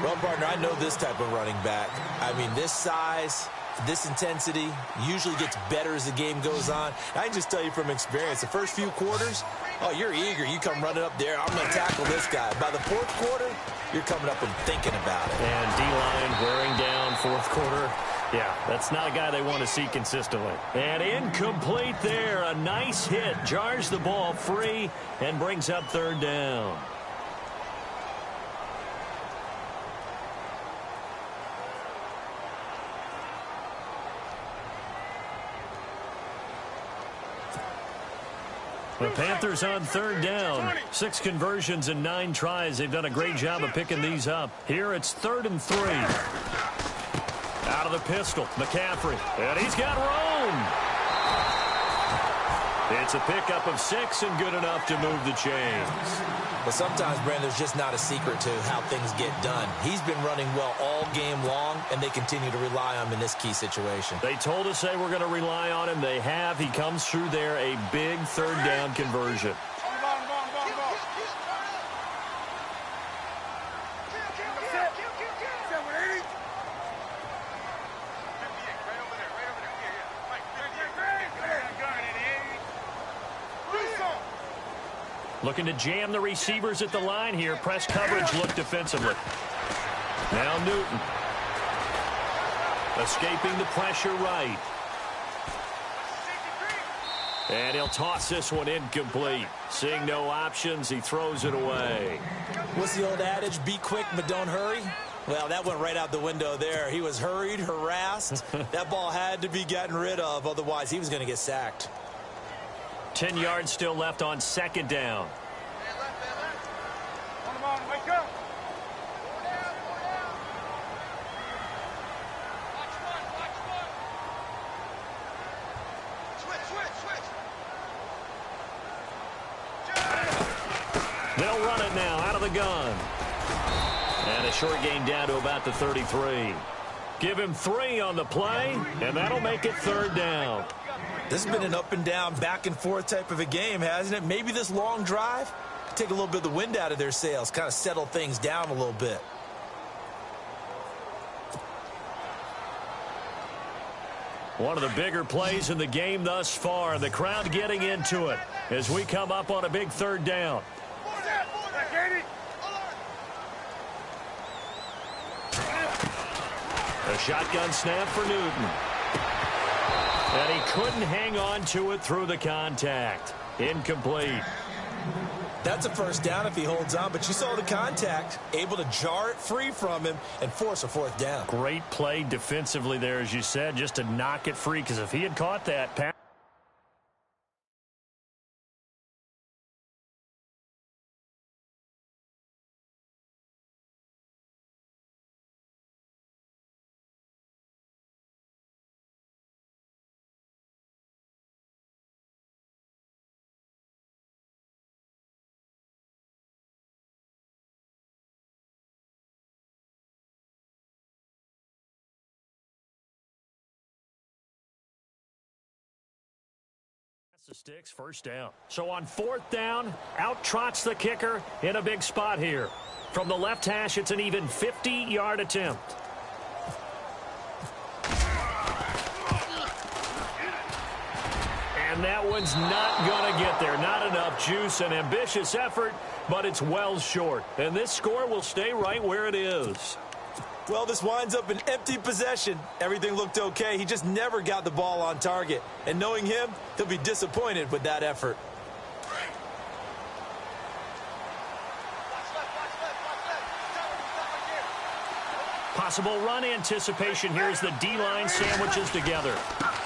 Well, partner, I know this type of running back. I mean, this size, this intensity usually gets better as the game goes on. I can just tell you from experience, the first few quarters, oh, you're eager. You come running up there. I'm going to tackle this guy. By the 4th quarter, you're coming up and thinking about it. And D-line wearing down 4th quarter. Yeah, that's not a guy they want to see consistently. And incomplete there. A nice hit. Jars the ball free and brings up 3rd down. The Panthers on 3rd down. 6 conversions and 9 tries. They've done a great job of picking these up. Here it's 3rd and 3. Out of the pistol, McCaffrey. And he's got room. It's a pickup of 6 and good enough to move the chains. But sometimes, Brandon, there's just not a secret to how things get done. He's been running well all game long, and they continue to rely on him in this key situation. They told us they were going to rely on him. They have. He comes through there, a big 3rd down conversion. Looking to jam the receivers at the line here. Press coverage look defensively. Now Newton. Escaping the pressure right. And he'll toss this one incomplete. Seeing no options, he throws it away. What's the old adage? Be quick, but don't hurry. Well, that went right out the window there. He was hurried, harassed. That ball had to be gotten rid of, otherwise he was going to get sacked. 10 yards still left on second down. They'll run it now out of the gun. And a short gain down to about the 33. Give him 3 on the play, and that'll make it third down. This has been an up and down, back and forth type of a game, hasn't it? Maybe this long drive could take a little bit of the wind out of their sails, kind of settle things down a little bit. One of the bigger plays in the game thus far. The crowd getting into it as we come up on a big third down. A shotgun snap for Newton. And he couldn't hang on to it through the contact. Incomplete. That's a first down if he holds on, but you saw the contact, able to jar it free from him and force a fourth down. Great play defensively there, as you said, just to knock it free, because if he had caught that pass. The sticks, first down. So on fourth down, out trots the kicker in a big spot here. From the left hash, it's an even 50-yard attempt. And that one's not going to get there. Not enough juice. An ambitious effort, but it's well short. And this score will stay right where it is. Well, this winds up an empty possession. Everything looked okay. He just never got the ball on target. And knowing him, he'll be disappointed with that effort. Possible run anticipation here as the D-line sandwiches together.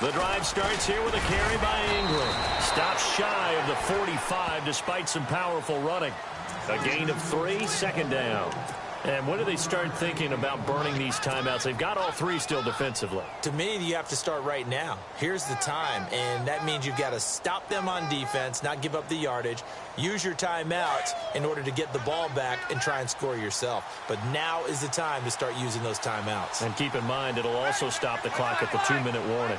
The drive starts here with a carry by Ingram. Stops shy of the 45 despite some powerful running. A gain of 3, second down. And when do they start thinking about burning these timeouts? They've got all 3 still defensively. To me, you have to start right now. Here's the time, and that means you've got to stop them on defense, not give up the yardage, use your timeouts in order to get the ball back and try and score yourself. But now is the time to start using those timeouts. And keep in mind, it'll also stop the clock at the 2-minute warning.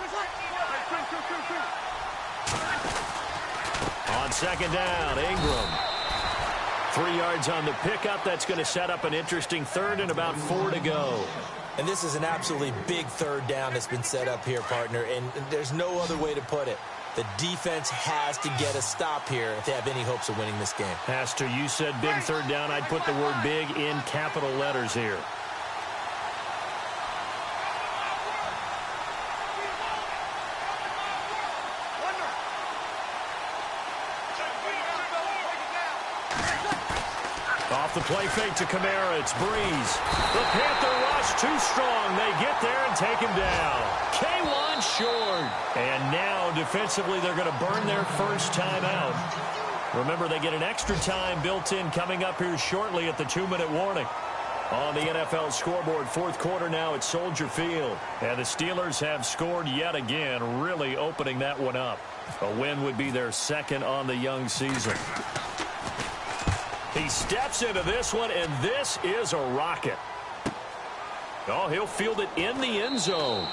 On second down, Ingram. 3 yards on the pickup. That's going to set up an interesting third and about 4 to go. And this is an absolutely big third down that's been set up here, partner, and there's no other way to put it. The defense has to get a stop here if they have any hopes of winning this game. Has to. You said big third down. I'd put the word big in capital letters here. Off the play fake to Kamara, it's Breeze. The Panther rush too strong. They get there and take him down. K1 short. And now defensively they're going to burn their first timeout. Remember, they get an extra time built in coming up here shortly at the 2-minute warning. On the NFL scoreboard, fourth quarter now at Soldier Field. And the Steelers have scored yet again, really opening that one up. A win would be their second on the young season. He steps into this one, and this is a rocket. Oh, he'll field it in the end zone.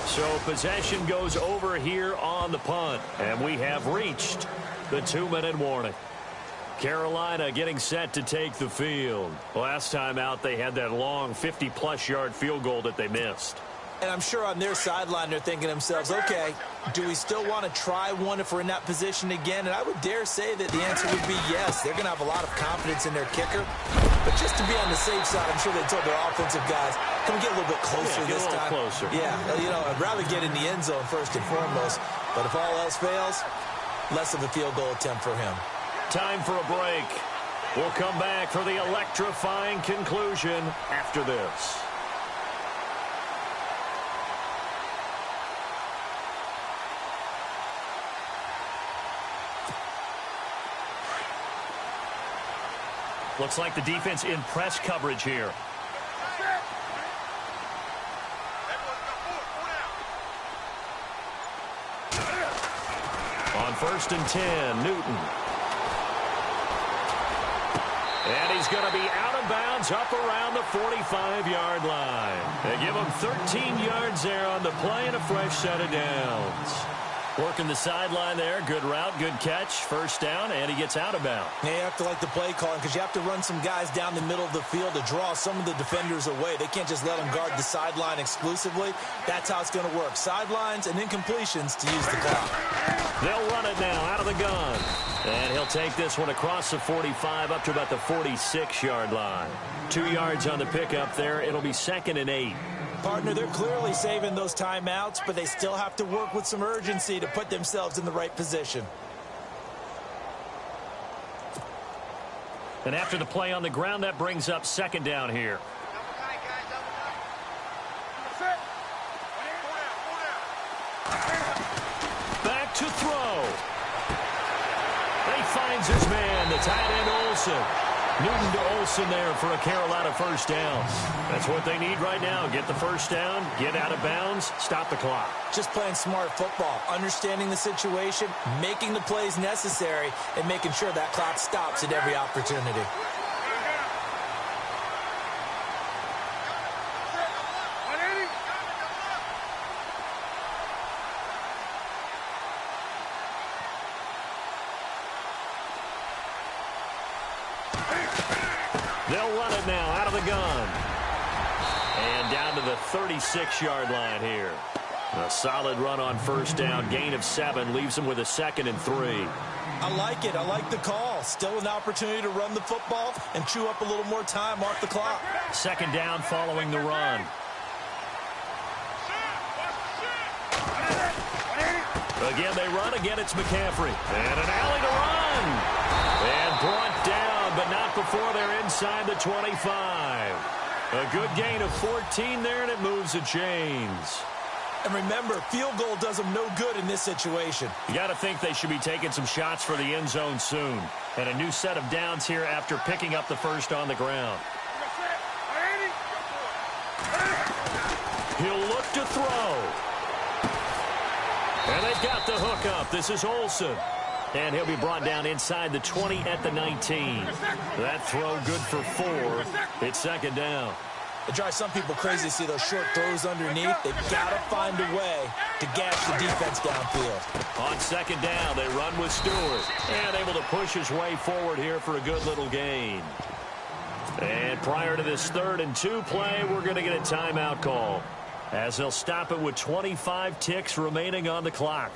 So possession goes over here on the punt, and we have reached the 2-minute warning. Carolina getting set to take the field. Last time out, they had that long 50-plus yard field goal that they missed. And I'm sure on their sideline they're thinking to themselves, okay, do we still want to try one if we're in that position again? And I would dare say that the answer would be yes. They're going to have a lot of confidence in their kicker. But just to be on the safe side, I'm sure they told their offensive guys, can we get a little bit closer this time? Closer. Yeah, you know, I'd rather get in the end zone first and foremost. But if all else fails, less of a field goal attempt for him. Time for a break. We'll come back for the electrifying conclusion after this. Looks like the defense in press coverage here. On 1st and 10, Newton. And he's going to be out of bounds up around the 45-yard line. They give him 13 yards there on the play and a fresh set of downs. Working the sideline there. Good route, good catch. First down, and he gets out of bounds. Yeah, you have to like the play calling because you have to run some guys down the middle of the field to draw some of the defenders away. They can't just let them guard the sideline exclusively. That's how it's going to work. Sidelines and incompletions to use the clock. They'll run it now out of the gun. And he'll take this one across the 45 up to about the 46-yard line. 2 yards on the pickup there. It'll be 2nd and 8. Partner, they're clearly saving those timeouts, but they still have to work with some urgency to put themselves in the right position. And after the play on the ground, that brings up 2nd down here. Back to throw. He finds his man, the tight end Olsen. Newton to Olsen there for a Carolina first down. That's what they need right now. Get the first down, get out of bounds, stop the clock. Just playing smart football, understanding the situation, making the plays necessary, and making sure that clock stops at every opportunity. They'll run it now out of the gun. And down to the 36-yard line here. A solid run on first down. Gain of 7 leaves them with a 2nd and 3. I like it. I like the call. Still an opportunity to run the football and chew up a little more time off the clock. 2nd down following the run. Again, they run. Again, it's McCaffrey. And an alley to run. And brought down, but not before they're inside the 25. A good gain of 14 there, and it moves the chains. And remember, field goal does them no good in this situation. You got to think they should be taking some shots for the end zone soon. And a new set of downs here after picking up the first on the ground. He'll look to throw. And they've got the hook up. This is Olsen. And he'll be brought down inside the 20 at the 19. That throw good for 4. It's 2nd down. It drives some people crazy to see those short throws underneath. They've got to find a way to gash the defense downfield. On 2nd down, they run with Stewart. And able to push his way forward here for a good little gain. And prior to this 3rd and 2 play, we're going to get a timeout call, as they'll stop it with 25 ticks remaining on the clock.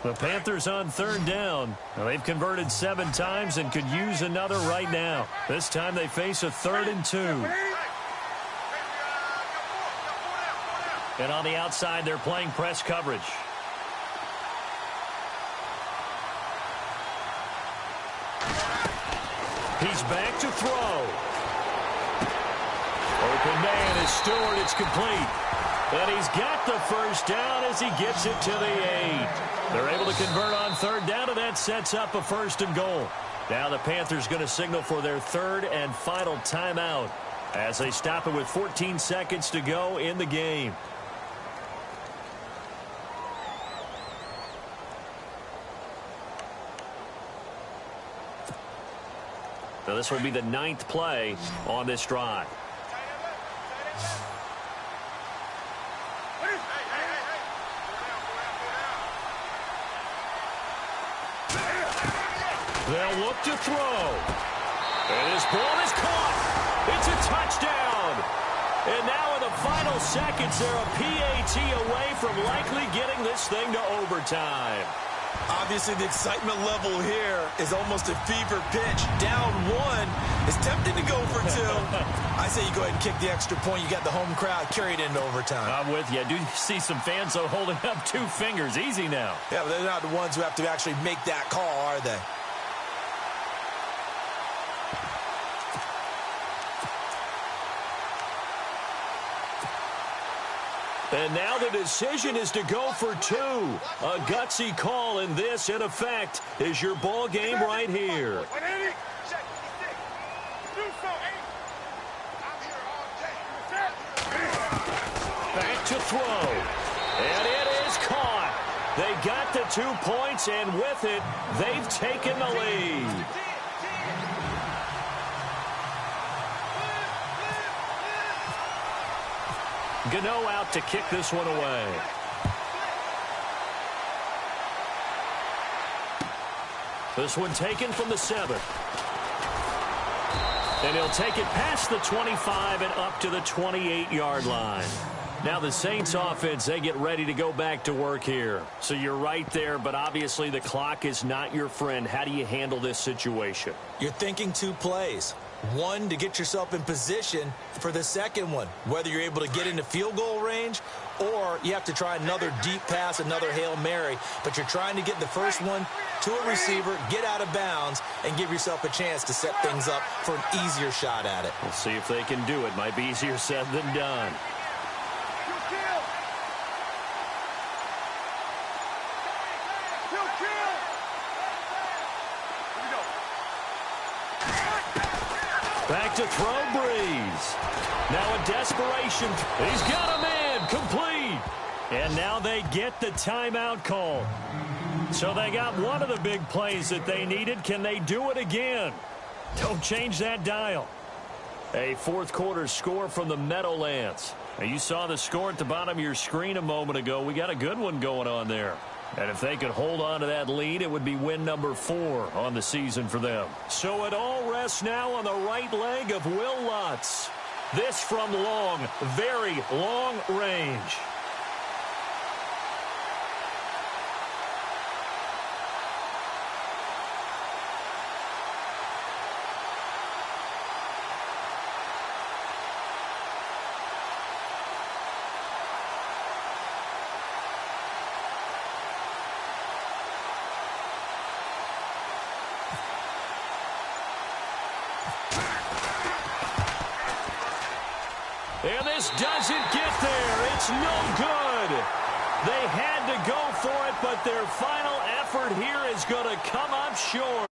The Panthers on 3rd down. Now, they've converted 7 times and could use another right now. This time they face a 3rd and 2. And on the outside, they're playing press coverage. He's back to throw. Open man is Stewart. It's complete. And he's got the first down as he gets it to the 8. They're able to convert on 3rd down, and that sets up a 1st and goal. Now the Panthers going to signal for their 3rd and final timeout as they stop it with 14 seconds to go in the game. Now this will be the 9th play on this drive. They'll look to throw. And his ball is caught. It's a touchdown. And now in the final seconds, they're a PAT away from likely getting this thing to overtime. Obviously, the excitement level here is almost a fever pitch. Down one. It's tempting to go for two. I say you go ahead and kick the extra point. You got the home crowd. Carry it into overtime. I'm with you. I do see some fans, though, holding up 2 fingers. Easy now. Yeah, but they're not the ones who have to actually make that call, are they? And now the decision is to go for 2. A gutsy call, and this, in effect, is your ball game right here. Back to throw. And it is caught. They got the 2 points, and with it, they've taken the lead. Gano out to kick this one away. This one taken from the 7. And he'll take it past the 25 and up to the 28-yard line. Now the Saints offense, they get ready to go back to work here. So you're right there, but obviously the clock is not your friend. How do you handle this situation? You're thinking 2 plays. One, to get yourself in position for the second one, whether you're able to get into field goal range or you have to try another deep pass, another Hail Mary. But you're trying to get the first one to a receiver, get out of bounds, and give yourself a chance to set things up for an easier shot at it. We'll see if they can do it. Might be easier said than done. Back to throw, Breeze. Now a desperation. He's got a man, complete. And now they get the timeout call. So they got one of the big plays that they needed. Can they do it again? Don't change that dial. A fourth quarter score from the Meadowlands. Now you saw the score at the bottom of your screen a moment ago. We got a good one going on there. And if they could hold on to that lead, it would be win number 4 on the season for them. So it all rests now on the right leg of Will Lutz. This from long, very long range. And this doesn't get there. It's no good. They had to go for it, but their final effort here is going to come up short.